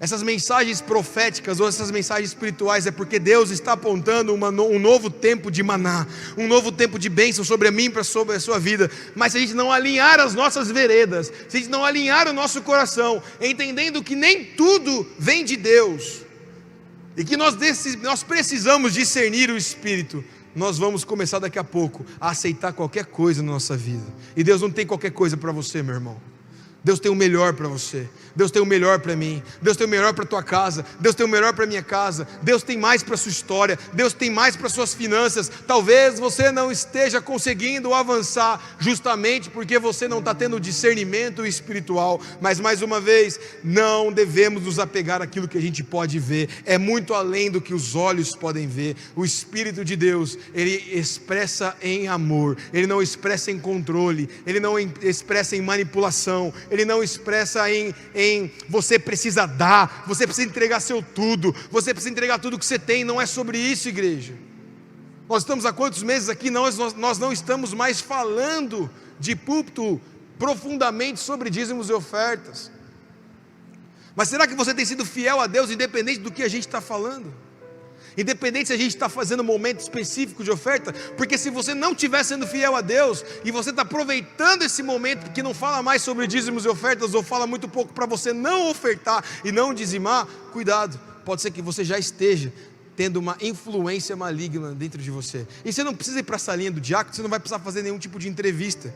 Essas mensagens proféticas ou essas mensagens espirituais é porque Deus está apontando um novo tempo de maná, um novo tempo de bênção sobre a mim e sobre a sua vida. Mas se a gente não alinhar as nossas veredas, se a gente não alinhar o nosso coração, entendendo que nem tudo vem de Deus, e que nós precisamos discernir o Espírito, nós vamos começar daqui a pouco a aceitar qualquer coisa na nossa vida. E Deus não tem qualquer coisa para você, meu irmão. Deus tem o melhor para você, Deus tem o melhor para mim, Deus tem o melhor para a tua casa, Deus tem o melhor para a minha casa, Deus tem mais para a sua história, Deus tem mais para as suas finanças. Talvez você não esteja conseguindo avançar justamente porque você não está tendo discernimento espiritual, mas mais uma vez, não devemos nos apegar àquilo que a gente pode ver, é muito além do que os olhos podem ver. O Espírito de Deus, Ele expressa em amor, Ele não expressa em controle, Ele não expressa em manipulação, Ele não expressa em você precisa dar, você precisa entregar seu tudo, você precisa entregar tudo que você tem. Não é sobre isso, igreja. Nós estamos há quantos meses aqui? Nós não estamos mais falando de púlpito profundamente sobre dízimos e ofertas. Mas será que você tem sido fiel a Deus independente do que a gente está falando? Independente se a gente está fazendo um momento específico de oferta? Porque se você não estiver sendo fiel a Deus, e você está aproveitando esse momento que não fala mais sobre dízimos e ofertas, ou fala muito pouco para você não ofertar e não dizimar, cuidado, pode ser que você já esteja tendo uma influência maligna dentro de você. E você não precisa ir para essa linha do diácono, você não vai precisar fazer nenhum tipo de entrevista,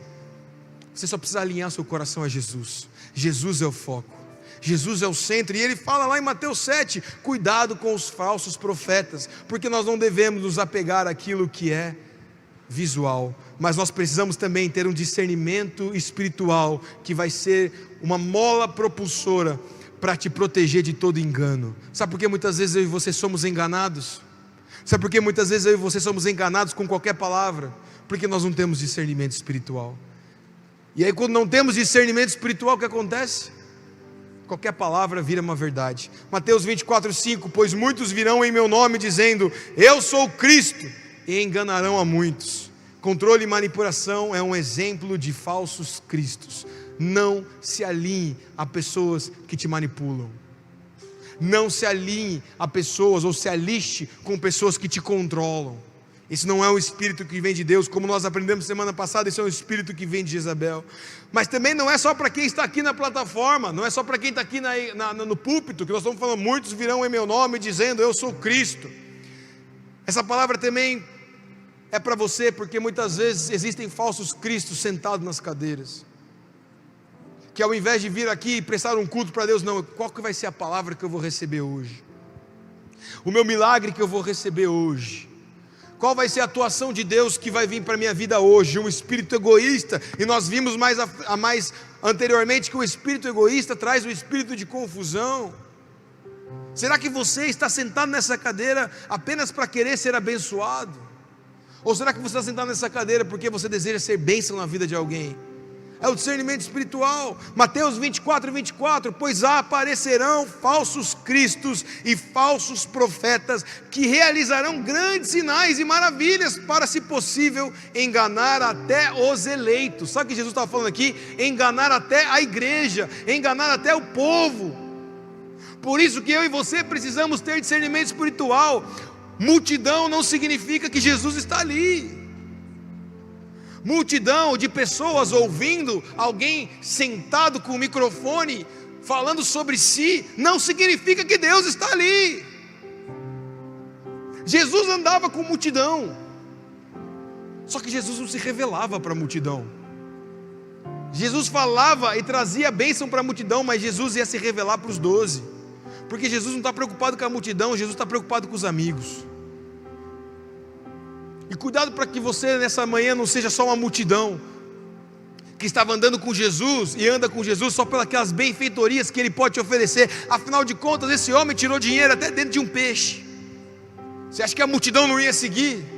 você só precisa alinhar seu coração a Jesus. Jesus é o foco, Jesus é o centro. E Ele fala lá em Mateus 7, cuidado com os falsos profetas, porque nós não devemos nos apegar àquilo que é visual, mas nós precisamos também ter um discernimento espiritual, que vai ser uma mola propulsora para te proteger de todo engano. Sabe por que muitas vezes eu e você somos enganados? Sabe por que muitas vezes eu e você somos enganados com qualquer palavra? Porque nós não temos discernimento espiritual. E aí, quando não temos discernimento espiritual, o que acontece? Qualquer palavra vira uma verdade. Mateus 24:5: pois muitos virão em meu nome dizendo, eu sou Cristo, e enganarão a muitos. Controle e manipulação é um exemplo de falsos cristos. Não se alinhe a pessoas que te manipulam. Não se alinhe a pessoas, ou se aliste com pessoas que te controlam. Esse não é um espírito que vem de Deus, como nós aprendemos semana passada. Esse é um espírito que vem de Jezabel. Mas também não é só para quem está aqui na plataforma, não é só para quem está aqui no púlpito, que nós estamos falando, muitos virão em meu nome dizendo, eu sou Cristo. Essa palavra também é para você, porque muitas vezes existem falsos cristos sentados nas cadeiras, que ao invés de vir aqui e prestar um culto para Deus, não, qual que vai ser a palavra que eu vou receber hoje? O meu milagre que eu vou receber hoje? Qual vai ser a atuação de Deus que vai vir para a minha vida hoje? Um espírito egoísta, e nós vimos mais anteriormente que o espírito egoísta traz um espírito de confusão. Será que você está sentado nessa cadeira apenas para querer ser abençoado? Ou será que você está sentado nessa cadeira porque você deseja ser bênção na vida de alguém? É o discernimento espiritual. Mateus 24:24: pois aparecerão falsos cristos e falsos profetas, que realizarão grandes sinais e maravilhas, para, se possível, enganar até os eleitos. Sabe o que Jesus estava falando aqui? Enganar até a igreja, enganar até o povo. Por isso que eu e você precisamos ter discernimento espiritual. Multidão não significa que Jesus está ali. Multidão de pessoas ouvindo alguém sentado com o microfone falando sobre si, não significa que Deus está ali. Jesus andava com multidão, só que Jesus não se revelava para a multidão. Jesus falava e trazia bênção para a multidão, mas Jesus ia se revelar para os 12, porque Jesus não está preocupado com a multidão, Jesus está preocupado com os amigos. E cuidado para que você nessa manhã não seja só uma multidão que estava andando com Jesus e anda com Jesus só pelas benfeitorias que Ele pode te oferecer. Afinal de contas, esse homem tirou dinheiro até dentro de um peixe. Você acha que a multidão não ia seguir?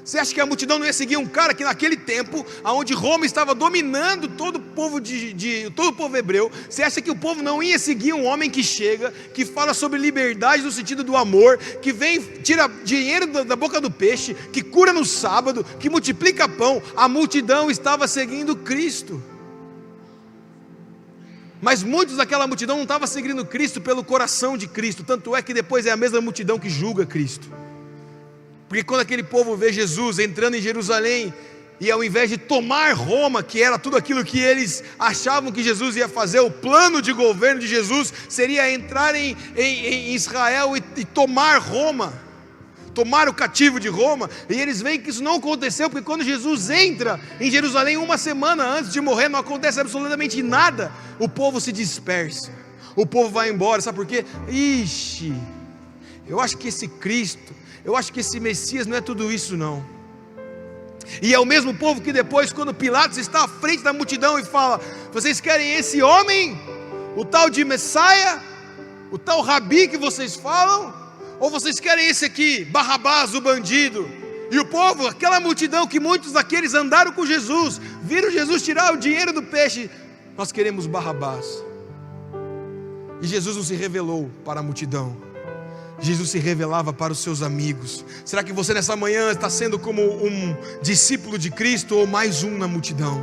Você acha que a multidão não ia seguir um cara que naquele tempo, onde Roma estava dominando todo o povo todo o povo hebreu? Você acha que o povo não ia seguir um homem que chega, que fala sobre liberdade no sentido do amor, que vem, tira dinheiro da boca do peixe, que cura no sábado, que multiplica pão? A multidão estava seguindo Cristo. Mas muitos daquela multidão não estavam seguindo Cristo pelo coração de Cristo. Tanto é que depois é a mesma multidão que julga Cristo. Porque quando aquele povo vê Jesus entrando em Jerusalém, e ao invés de tomar Roma, que era tudo aquilo que eles achavam que Jesus ia fazer, o plano de governo de Jesus seria entrar em Israel e tomar Roma, tomar o cativo de Roma. E eles veem que isso não aconteceu, porque quando Jesus entra em Jerusalém, uma semana antes de morrer, não acontece absolutamente nada. O povo se dispersa, o povo vai embora. Sabe por quê? Eu acho que esse Cristo, eu acho que esse Messias não é tudo isso não. E é o mesmo povo que depois, quando Pilatos está à frente da multidão e fala, vocês querem esse homem, o tal de Messias, o tal Rabi que vocês falam, ou vocês querem esse aqui, Barrabás, o bandido? E o povo, aquela multidão que muitos daqueles andaram com Jesus, viram Jesus tirar o dinheiro do peixe, nós queremos Barrabás. E Jesus não se revelou para a multidão, Jesus se revelava para os seus amigos. Será que você nessa manhã está sendo como um discípulo de Cristo, ou mais um na multidão?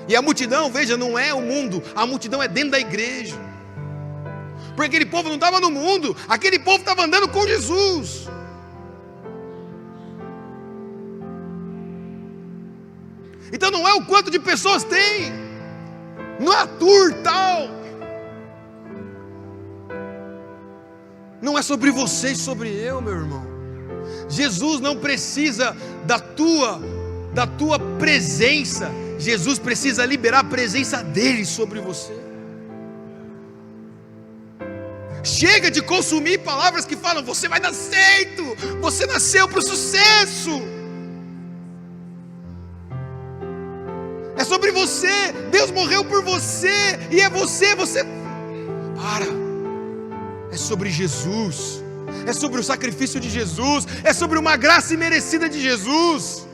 E a multidão, veja, não é o mundo, a multidão é dentro da igreja. Porque aquele povo não estava no mundo, aquele povo estava andando com Jesus. Então não é o quanto de pessoas tem, não é a tour tal, não é sobre você e sobre eu, meu irmão. Jesus não precisa da tua presença, Jesus precisa liberar a presença dele sobre você. Chega de consumir palavras que falam, você vai dar certo, você nasceu para o sucesso. É sobre você, Deus morreu por você, e é você. Para. É sobre Jesus, é sobre o sacrifício de Jesus, é sobre uma graça imerecida de Jesus,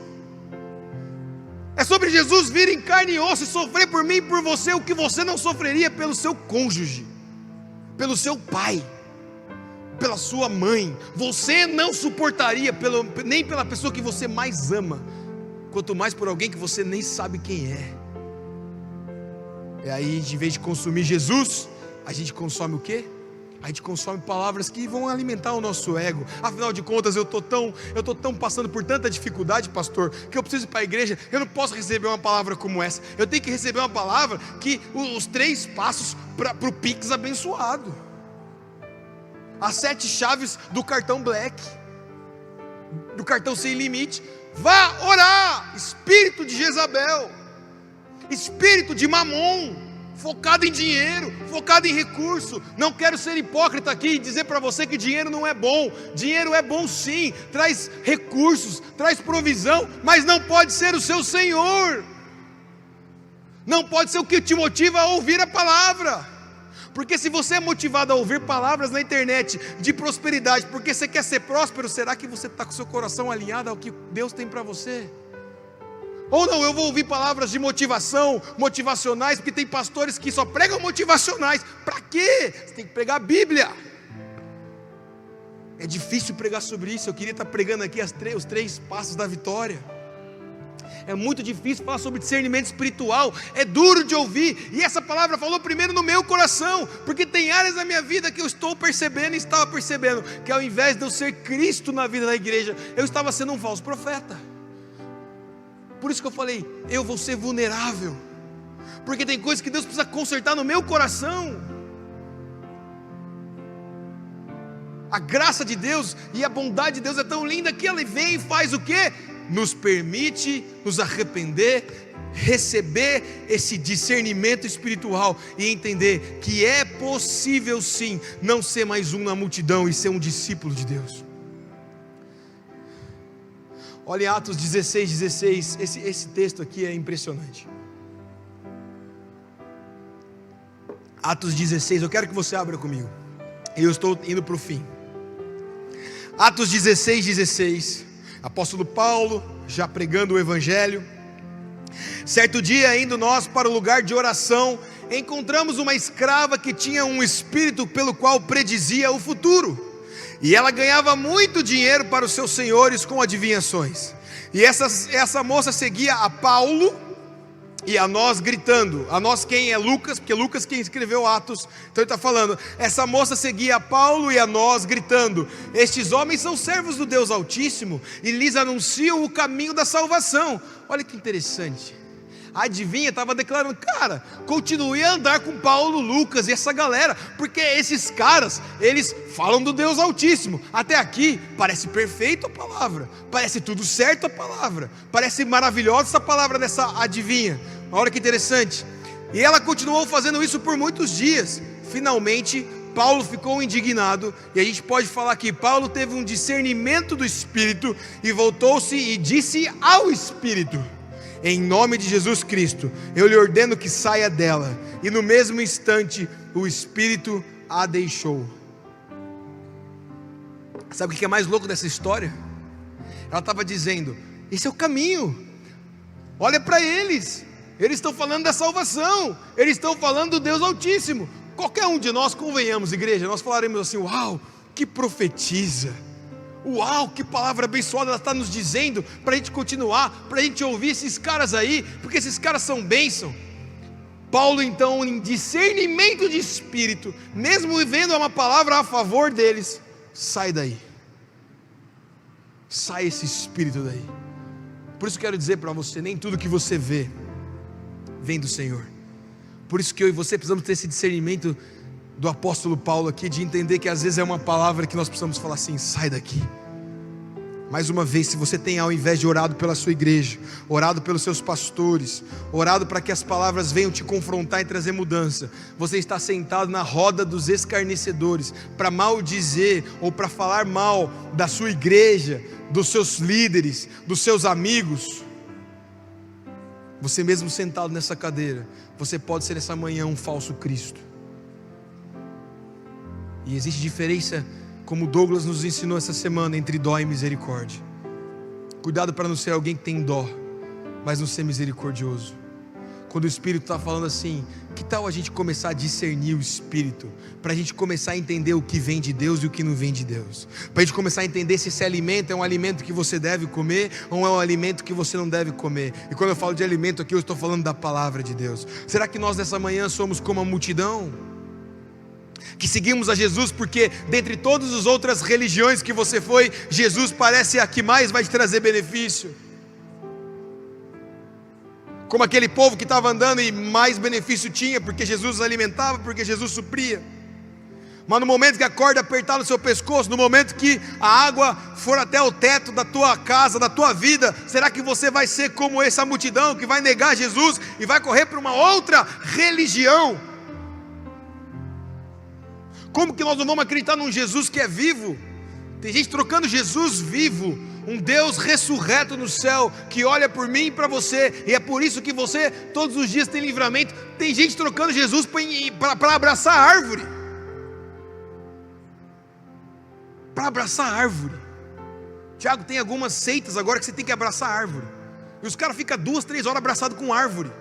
é sobre Jesus vir em carne e osso e sofrer por mim e por você o que você não sofreria pelo seu cônjuge, pelo seu pai, pela sua mãe. Você não suportaria nem pela pessoa que você mais ama, quanto mais por alguém que você nem sabe quem é. E aí, em vez de consumir Jesus, a gente consome o quê? A gente consome palavras que vão alimentar o nosso ego. Afinal de contas, eu tô tão passando por tanta dificuldade, pastor, que eu preciso ir para a igreja. Eu não posso receber uma palavra como essa. Eu tenho que receber uma palavra que os 3 passos para o Pix abençoado, as 7 chaves do cartão Black, do cartão sem limite. Vá orar. Espírito de Jezabel, espírito de Mamon, focado em dinheiro, focado em recurso. Não quero ser hipócrita aqui e dizer para você que dinheiro não é bom. Dinheiro é bom sim, traz recursos, traz provisão, mas não pode ser o seu Senhor. Não pode ser o que te motiva a ouvir a palavra. Porque se você é motivado a ouvir palavras na internet de prosperidade, porque você quer ser próspero, será que você está com o seu coração alinhado ao que Deus tem para você? Ou não, eu vou ouvir palavras de motivação, motivacionais, porque tem pastores que só pregam motivacionais. Para quê? Você tem que pregar a Bíblia. É difícil pregar sobre isso. Eu queria estar pregando aqui os 3 passos da vitória. É muito difícil falar sobre discernimento espiritual. É duro de ouvir. E essa palavra falou primeiro no meu coração, porque tem áreas da minha vida que eu estou percebendo e estava percebendo que ao invés de eu ser Cristo na vida da igreja, eu estava sendo um falso profeta. Por isso que eu falei, eu vou ser vulnerável, porque tem coisas que Deus precisa consertar no meu coração. A graça de Deus e a bondade de Deus é tão linda que ela vem e faz o quê? Nos permite nos arrepender, receber esse discernimento espiritual e entender que é possível sim, não ser mais um na multidão e ser um discípulo de Deus. Olha Atos 16, esse texto aqui é impressionante. Atos 16, eu quero que você abra comigo. Eu estou indo para o fim. Atos 16, apóstolo Paulo, já pregando o Evangelho. Certo dia, indo nós para o lugar de oração, encontramos uma escrava que tinha um espírito pelo qual predizia o futuro. E ela ganhava muito dinheiro para os seus senhores com adivinhações. E essa moça seguia a Paulo e a nós gritando. A nós quem é Lucas, porque Lucas quem escreveu Atos. Então ele está falando, essa moça seguia a Paulo e a nós gritando: estes homens são servos do Deus Altíssimo e lhes anunciam o caminho da salvação. Olha que interessante. A adivinha estava declarando, cara, continue a andar com Paulo, Lucas e essa galera, porque esses caras, eles falam do Deus Altíssimo. Até aqui, parece perfeito a palavra, parece tudo certo a palavra, parece maravilhosa essa palavra dessa adivinha. Olha que interessante. E ela continuou fazendo isso por muitos dias. Finalmente, Paulo ficou indignado, e a gente pode falar que Paulo teve um discernimento do Espírito, e voltou-se e disse ao Espírito: em nome de Jesus Cristo, eu lhe ordeno que saia dela. E no mesmo instante, o Espírito a deixou. Sabe o que é mais louco dessa história? Ela estava dizendo, esse é o caminho. Olha para eles estão falando da salvação, eles estão falando do Deus Altíssimo. Qualquer um de nós, convenhamos igreja, nós falaremos assim, uau, que profetiza. Uau, que palavra abençoada ela está nos dizendo, para a gente continuar, para a gente ouvir esses caras aí, porque esses caras são bênção. Paulo então, em discernimento de espírito, mesmo vendo uma palavra a favor deles, sai daí, sai esse espírito daí. Por isso quero dizer para você, nem tudo que você vê, vem do Senhor. Por isso que eu e você precisamos ter esse discernimento do apóstolo Paulo aqui, de entender que às vezes é uma palavra que nós precisamos falar assim, sai daqui. Mais uma vez, se você tem ao invés de orado pela sua igreja, orado pelos seus pastores, orado para que as palavras venham te confrontar e trazer mudança, você está sentado na roda dos escarnecedores, para maldizer ou para falar mal da sua igreja, dos seus líderes, dos seus amigos. Você mesmo sentado nessa cadeira, você pode ser nessa manhã um falso Cristo. E existe diferença, como Douglas nos ensinou essa semana, entre dó e misericórdia. Cuidado para não ser alguém que tem dó, mas no ser misericordioso. Quando o Espírito está falando assim, que tal a gente começar a discernir o Espírito, para a gente começar a entender o que vem de Deus e o que não vem de Deus, para a gente começar a entender se esse alimento é um alimento que você deve comer, ou é um alimento que você não deve comer. E quando eu falo de alimento aqui, eu estou falando da palavra de Deus. Será que nós nessa manhã somos como a multidão, que seguimos a Jesus porque dentre todas as outras religiões que você foi, Jesus parece a que mais vai te trazer benefício? Como aquele povo que estava andando e mais benefício tinha, porque Jesus alimentava, porque Jesus supria. Mas no momento que a corda apertar no seu pescoço, no momento que a água for até o teto da tua casa, da tua vida, será que você vai ser como essa multidão que vai negar Jesus e vai correr para uma outra religião? Como que nós não vamos acreditar num Jesus que é vivo? Tem gente trocando Jesus vivo, um Deus ressurreto no céu, que olha por mim e para você, e é por isso que você todos os dias tem livramento. Tem gente trocando Jesus para abraçar a árvore, para abraçar a árvore. Tiago, tem algumas seitas agora que você tem que abraçar a árvore, e os caras ficam 2, 3 horas abraçados com árvore.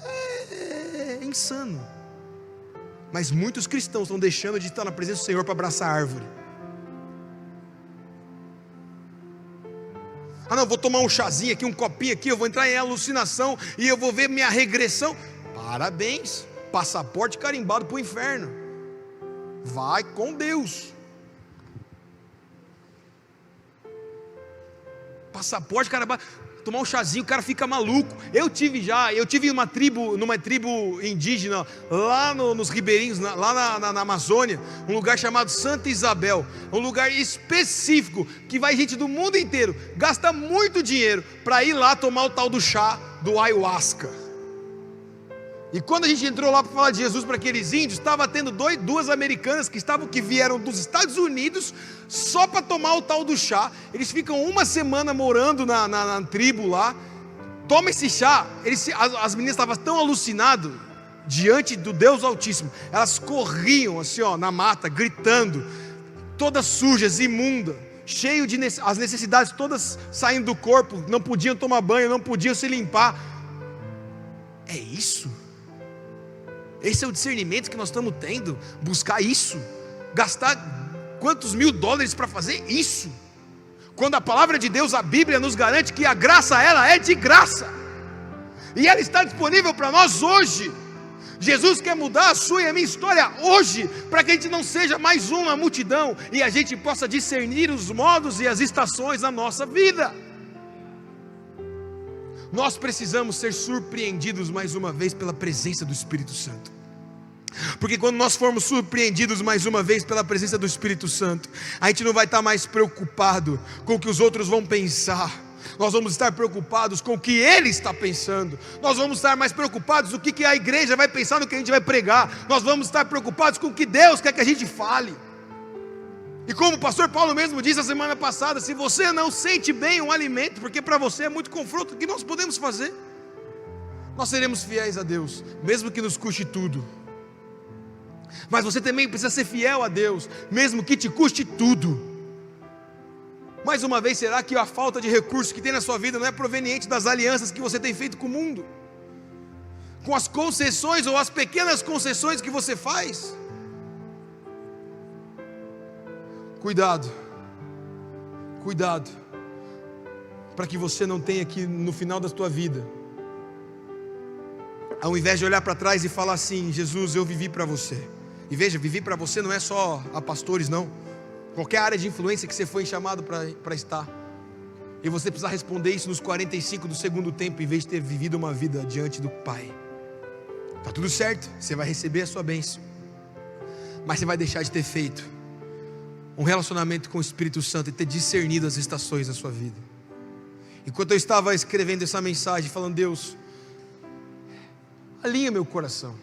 É insano. Mas muitos cristãos estão deixando de estar na presença do Senhor para abraçar a árvore. Ah não, vou tomar um chazinho aqui, um copinho aqui, eu vou entrar em alucinação e eu vou ver minha regressão. Parabéns, passaporte carimbado para o inferno. Vai com Deus. Passaporte carimbado. Tomar um chazinho, o cara fica maluco. Eu tive numa tribo indígena, lá nos ribeirinhos, lá na Amazônia, um lugar chamado Santa Isabel, um lugar específico, que vai gente do mundo inteiro, gasta muito dinheiro, para ir lá tomar o tal do chá do ayahuasca. E quando a gente entrou lá para falar de Jesus para aqueles índios, estava tendo duas americanas que vieram dos Estados Unidos só para tomar o tal do chá. Eles ficam uma semana morando na tribo lá, toma esse chá. As meninas estavam tão alucinadas diante do Deus Altíssimo, elas corriam assim na mata, gritando, todas sujas, imundas, cheio de as necessidades todas saindo do corpo, não podiam tomar banho, não podiam se limpar. É isso? Esse é o discernimento que nós estamos tendo, buscar isso, gastar quantos $1000 para fazer isso, quando a palavra de Deus, a Bíblia nos garante que a graça, ela é de graça, e ela está disponível para nós hoje. Jesus quer mudar a sua e a minha história hoje, para que a gente não seja mais uma multidão, e a gente possa discernir os modos e as estações da nossa vida. Nós precisamos ser surpreendidos mais uma vez pela presença do Espírito Santo, porque quando nós formos surpreendidos mais uma vez pela presença do Espírito Santo, a gente não vai estar mais preocupado com o que os outros vão pensar, nós vamos estar preocupados com o que Ele está pensando, nós vamos estar mais preocupados com o que a igreja vai pensar no que a gente vai pregar, nós vamos estar preocupados com o que Deus quer que a gente fale. E como o pastor Paulo mesmo disse a semana passada, se você não sente bem um alimento, porque para você é muito confronto, o que nós podemos fazer? Nós seremos fiéis a Deus, mesmo que nos custe tudo. Mas você também precisa ser fiel a Deus, mesmo que te custe tudo. Mais uma vez, será que a falta de recursos que tem na sua vida não é proveniente das alianças que você tem feito com o mundo? Com as concessões ou as pequenas concessões que você faz? Cuidado, para que você não tenha que no final da tua vida, ao invés de olhar para trás e falar assim: Jesus, eu vivi para você. E veja, viver para você não é só a pastores, não. Qualquer área de influência que você foi chamado para estar, e você precisa responder isso nos 45 do segundo tempo, em vez de ter vivido uma vida diante do Pai. Está tudo certo, você vai receber a sua bênção, mas você vai deixar de ter feito um relacionamento com o Espírito Santo e ter discernido as estações da sua vida. Enquanto eu estava escrevendo essa mensagem, falando: Deus, alinha meu coração,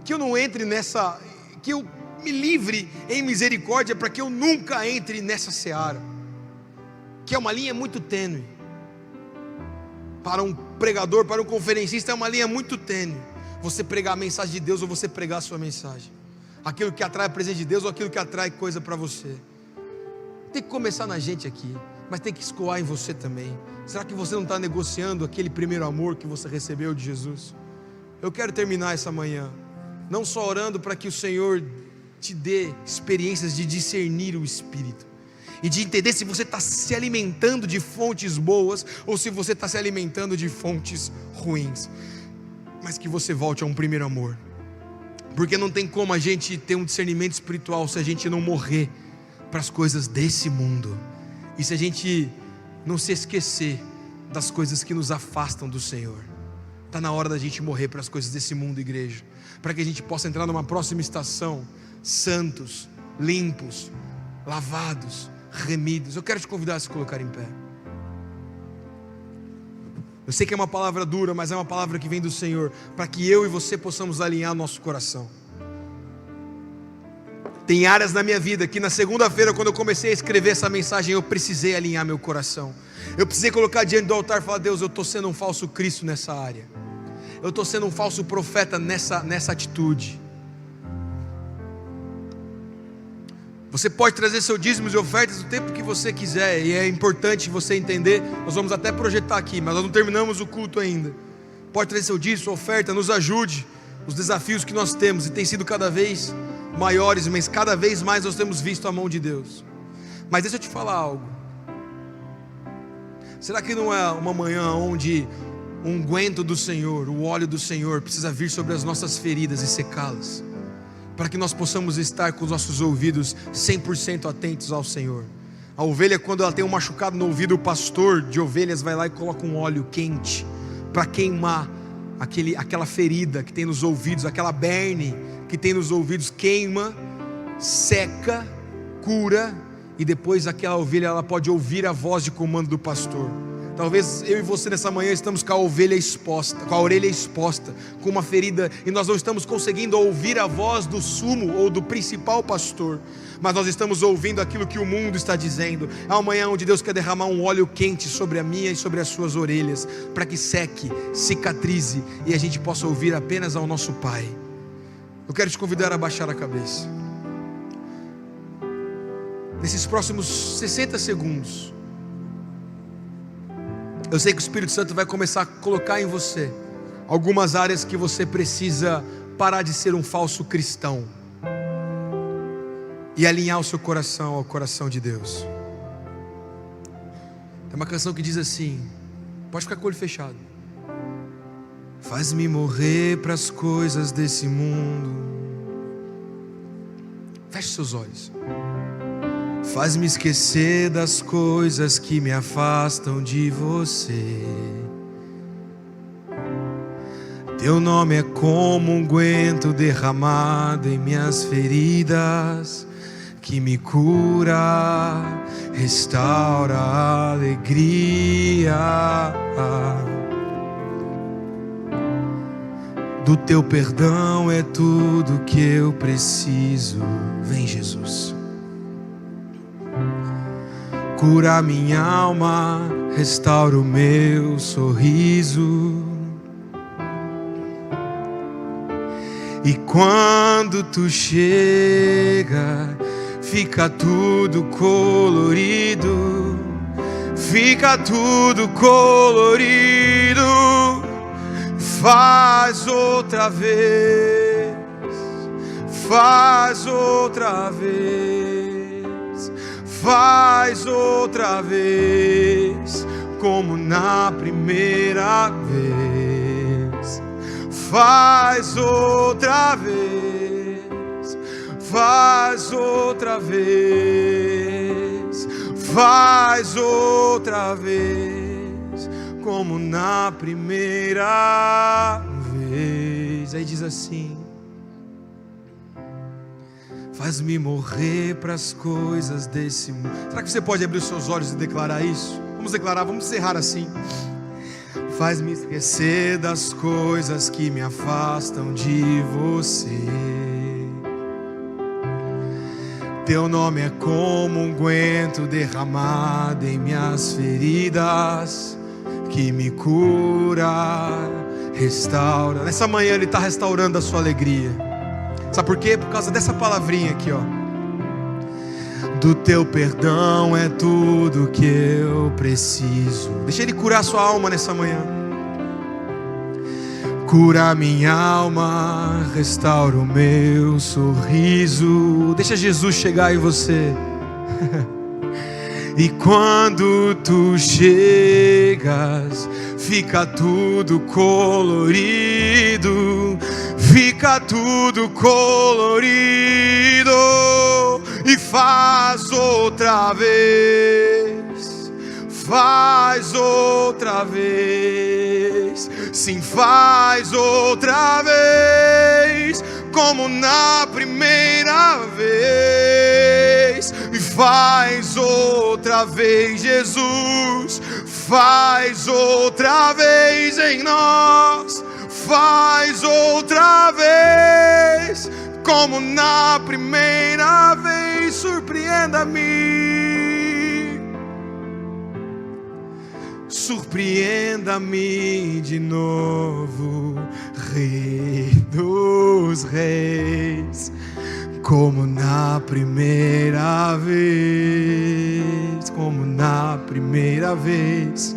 que eu não entre nessa, que eu me livre em misericórdia, para que eu nunca entre nessa seara, que é uma linha muito tênue. Para um pregador, para um conferencista, é uma linha muito tênue, você pregar a mensagem de Deus ou você pregar a sua mensagem, aquilo que atrai a presença de Deus ou aquilo que atrai coisa para você. Tem que começar na gente aqui. mas tem que escoar em você também. Será que você não está negociando aquele primeiro amor que você recebeu de Jesus? Eu quero terminar essa manhã, não só orando para que o Senhor te dê experiências de discernir o Espírito, e de entender se você está se alimentando de fontes boas, ou se você está se alimentando de fontes ruins, mas que você volte a um primeiro amor, porque não tem como a gente ter um discernimento espiritual se a gente não morrer para as coisas desse mundo, e se a gente não se esquecer das coisas que nos afastam do Senhor. Está na hora da gente morrer para as coisas desse mundo, igreja, para que a gente possa entrar numa próxima estação santos, limpos, lavados, remidos. Eu quero te convidar a se colocar em pé. Eu sei que é uma palavra dura, mas é uma palavra que vem do Senhor, para que eu e você possamos alinhar nosso coração. Tem áreas na minha vida que na segunda-feira, quando eu comecei a escrever essa mensagem, eu precisei alinhar meu coração. Eu precisei colocar diante do altar e falar: Deus, eu estou sendo um falso Cristo nessa área. Eu estou sendo um falso profeta nessa atitude. Você pode trazer seus dízimos e ofertas o tempo que você quiser, e é importante você entender. Nós vamos até projetar aqui, mas nós não terminamos o culto ainda. Pode trazer seu dízimo, sua oferta, nos ajude. Os desafios que nós temos, e tem sido cada vez maiores, mas cada vez mais nós temos visto a mão de Deus. Mas deixa eu te falar algo. Será que não é uma manhã onde o unguento do Senhor, o óleo do Senhor precisa vir sobre as nossas feridas e secá-las, para que nós possamos estar com os nossos ouvidos 100% atentos ao Senhor? A ovelha, quando ela tem um machucado no ouvido, o pastor de ovelhas vai lá e coloca um óleo quente para queimar aquela ferida que tem nos ouvidos, aquela berne que tem nos ouvidos, queima, seca, cura, e depois aquela ovelha ela pode ouvir a voz de comando do pastor. Talvez eu e você nessa manhã estamos com a orelha exposta, com uma ferida, e nós não estamos conseguindo ouvir a voz do sumo ou do principal pastor, mas nós estamos ouvindo aquilo que o mundo está dizendo. É uma manhã onde Deus quer derramar um óleo quente sobre a minha e sobre as suas orelhas, para que seque, cicatrize, e a gente possa ouvir apenas ao nosso Pai. Eu quero te convidar a baixar a cabeça. Nesses próximos 60 segundos, eu sei que o Espírito Santo vai começar a colocar em você algumas áreas que você precisa parar de ser um falso cristão e alinhar o seu coração ao coração de Deus. Tem uma canção que diz assim, pode ficar com o olho fechado: faz-me morrer para as coisas desse mundo. Feche seus olhos. Faz-me esquecer das coisas que me afastam de você. Teu nome é como um unguento derramado em minhas feridas, que me cura, restaura a alegria. Do teu perdão é tudo que eu preciso. Vem, Jesus. Cura minha alma, restaura o meu sorriso. E quando tu chega, fica tudo colorido. Fica tudo colorido. Faz outra vez. Faz outra vez. Faz outra vez, como na primeira vez. Faz outra vez. Faz outra vez. Faz outra vez, como na primeira vez. Aí diz assim: faz-me morrer para as coisas desse mundo. Será que você pode abrir os seus olhos e declarar isso? Vamos declarar, vamos encerrar assim. Faz-me esquecer das coisas que me afastam de você. Teu nome é como um unguento derramado em minhas feridas, que me cura, restaura. Nessa manhã Ele está restaurando a sua alegria. Sabe por quê? Por causa dessa palavrinha aqui, ó. do teu perdão é tudo que eu preciso. Deixa Ele curar sua alma nessa manhã. Cura minha alma, restaura o meu sorriso. Deixa Jesus chegar em você. E quando tu chegas, fica tudo colorido, fica tudo colorido. E faz outra vez, faz outra vez, sim, faz outra vez, como na primeira vez. E faz outra vez, Jesus, faz outra vez em nós, faz outra vez, como na primeira vez. Surpreenda-me, surpreenda-me de novo, Rei dos Reis, como na primeira vez, como na primeira vez.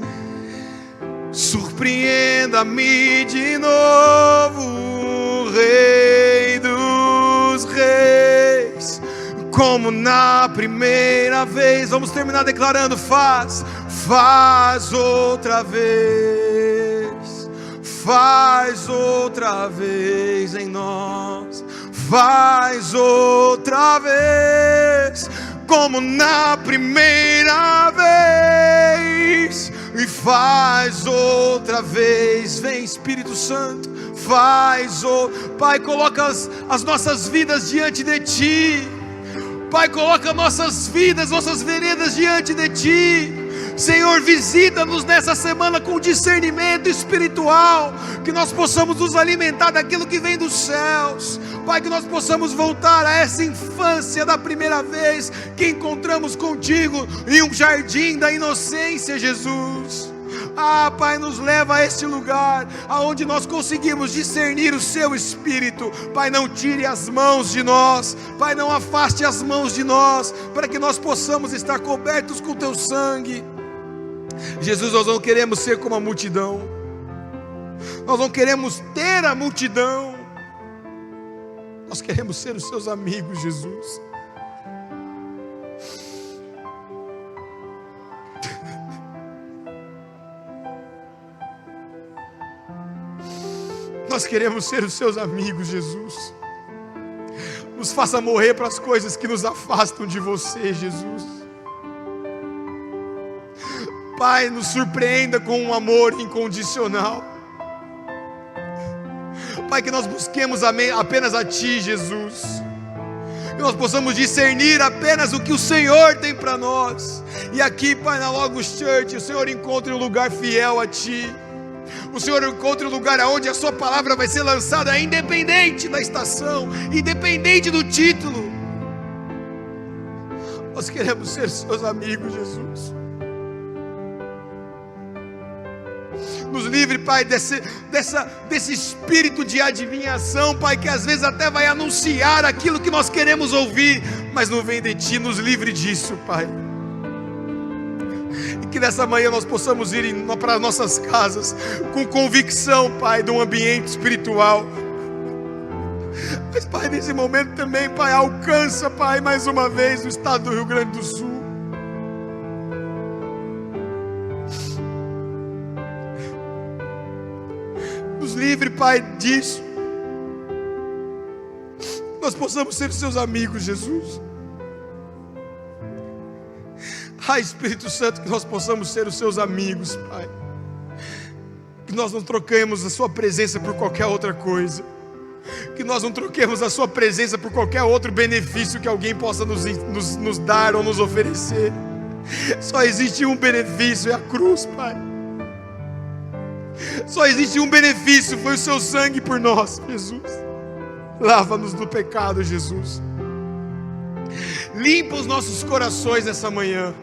Surpreenda-me de novo, Rei dos Reis, como na primeira vez. Vamos terminar declarando: faz outra vez, faz outra vez em nós, faz outra vez, como na primeira vez. E faz outra vez. Vem, Espírito Santo, faz Pai, coloca as nossas vidas diante de Ti. Pai, coloca nossas vidas, nossas veredas diante de Ti. Senhor, visita-nos nessa semana com discernimento espiritual, que nós possamos nos alimentar daquilo que vem dos céus. Pai, que nós possamos voltar a essa infância da primeira vez que encontramos contigo em um jardim da inocência, Jesus. Pai, nos leva a este lugar aonde nós conseguimos discernir o Seu Espírito. Pai, não tire as mãos de nós, Pai, não afaste as mãos de nós, para que nós possamos estar cobertos com Teu sangue. Jesus, nós não queremos ser como a multidão, nós não queremos ter a multidão, nós queremos ser os Seus amigos, Jesus. Nós queremos ser os Seus amigos, Jesus. Nos faça morrer para as coisas que nos afastam de Você, Jesus. Pai, nos surpreenda com um amor incondicional. Pai, que nós busquemos apenas a Ti, Jesus. Que nós possamos discernir apenas o que o Senhor tem para nós. E aqui, Pai, na Logos Church, o Senhor encontre um lugar fiel a Ti. O Senhor encontre um lugar onde a Sua palavra vai ser lançada, independente da estação, independente do título. Nós queremos ser Seus amigos, Jesus. Nos livre, Pai, desse espírito de adivinhação, Pai, que às vezes até vai anunciar aquilo que nós queremos ouvir, mas não vem de Ti. Nos livre disso, Pai. E que nessa manhã nós possamos ir para nossas casas com convicção, Pai, de um ambiente espiritual. Mas, Pai, nesse momento também, Pai, alcança, Pai, mais uma vez o estado do Rio Grande do Sul. Nos livre, Pai, disso. Nós possamos ser Seus amigos, Jesus. Espírito Santo, que nós possamos ser os Seus amigos, Pai. Que nós não troquemos a Sua presença por qualquer outra coisa. Que nós não troquemos a Sua presença por qualquer outro benefício que alguém possa nos dar ou nos oferecer. Só existe um benefício, é a cruz, Pai. Só existe um benefício, foi o Seu sangue por nós, Jesus. Lava-nos do pecado, Jesus. Limpa os nossos corações nessa manhã.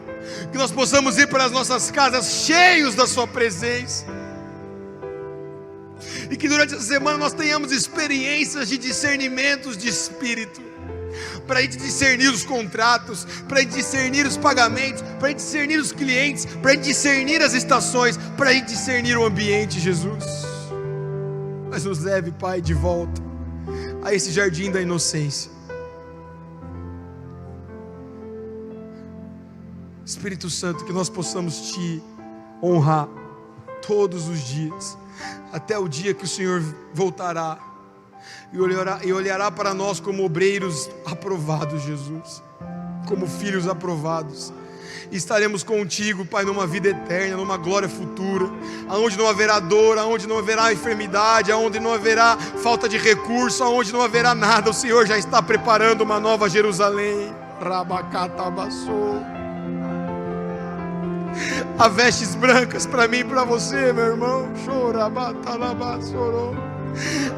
Que nós possamos ir para as nossas casas cheios da Sua presença. E que durante essa semana nós tenhamos experiências de discernimentos de Espírito. para a gente discernir os contratos, para a gente discernir os pagamentos, para a gente discernir os clientes, para a gente discernir as estações, para a gente discernir o ambiente, Jesus. Mas nos leve, Pai, de volta a esse jardim da inocência. Espírito Santo, que nós possamos Te honrar todos os dias, até o dia que o Senhor voltará e olhará para nós como obreiros aprovados, Jesus, como filhos aprovados, e estaremos contigo, Pai, numa vida eterna, numa glória futura, aonde não haverá dor, aonde não haverá enfermidade, aonde não haverá falta de recurso, aonde não haverá nada. O Senhor já está preparando uma nova Jerusalém. Rabacatabassou. Há vestes brancas para mim e para você, meu irmão.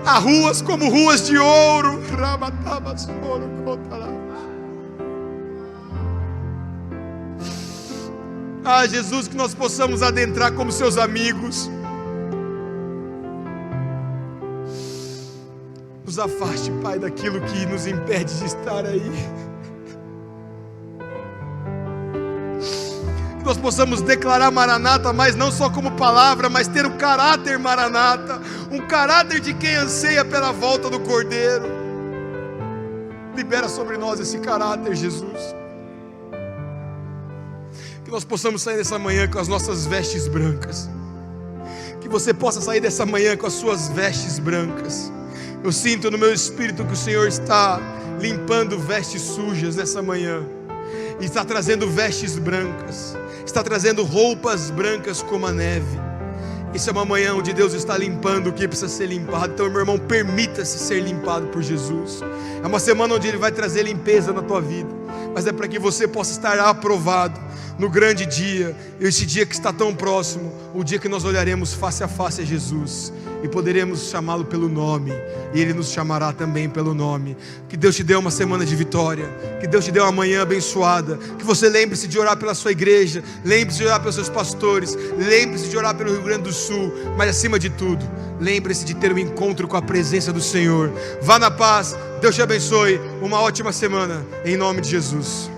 Há ruas como ruas de ouro. Ah, Jesus, que nós possamos adentrar como seus amigos. Nos afaste, Pai, daquilo que nos impede de estar aí. Que nós possamos declarar Maranata, mas não só como palavra, mas ter o caráter Maranata, um caráter de quem anseia pela volta do Cordeiro. Libera sobre nós esse caráter, Jesus. Que nós possamos sair dessa manhã com as nossas vestes brancas. Que você possa sair dessa manhã com as suas vestes brancas. Eu sinto no meu espírito que o Senhor está limpando vestes sujas nessa manhã, e está trazendo vestes brancas, está trazendo roupas brancas como a neve. Isso é uma manhã onde Deus está limpando o que precisa ser limpado. Então, meu irmão, permita-se ser limpado por Jesus. É uma semana onde Ele vai trazer limpeza na tua vida, mas é para que você possa estar aprovado no grande dia, esse dia que está tão próximo, o dia que nós olharemos face a face a Jesus e poderemos chamá-lo pelo nome, e Ele nos chamará também pelo nome. Que Deus te dê uma semana de vitória, que Deus te dê uma manhã abençoada, que você lembre-se de orar pela sua igreja, lembre-se de orar pelos seus pastores, lembre-se de orar pelo Rio Grande do Sul, mas acima de tudo, lembre-se de ter um encontro com a presença do Senhor. Vá na paz, Deus te abençoe, uma ótima semana, em nome de Jesus.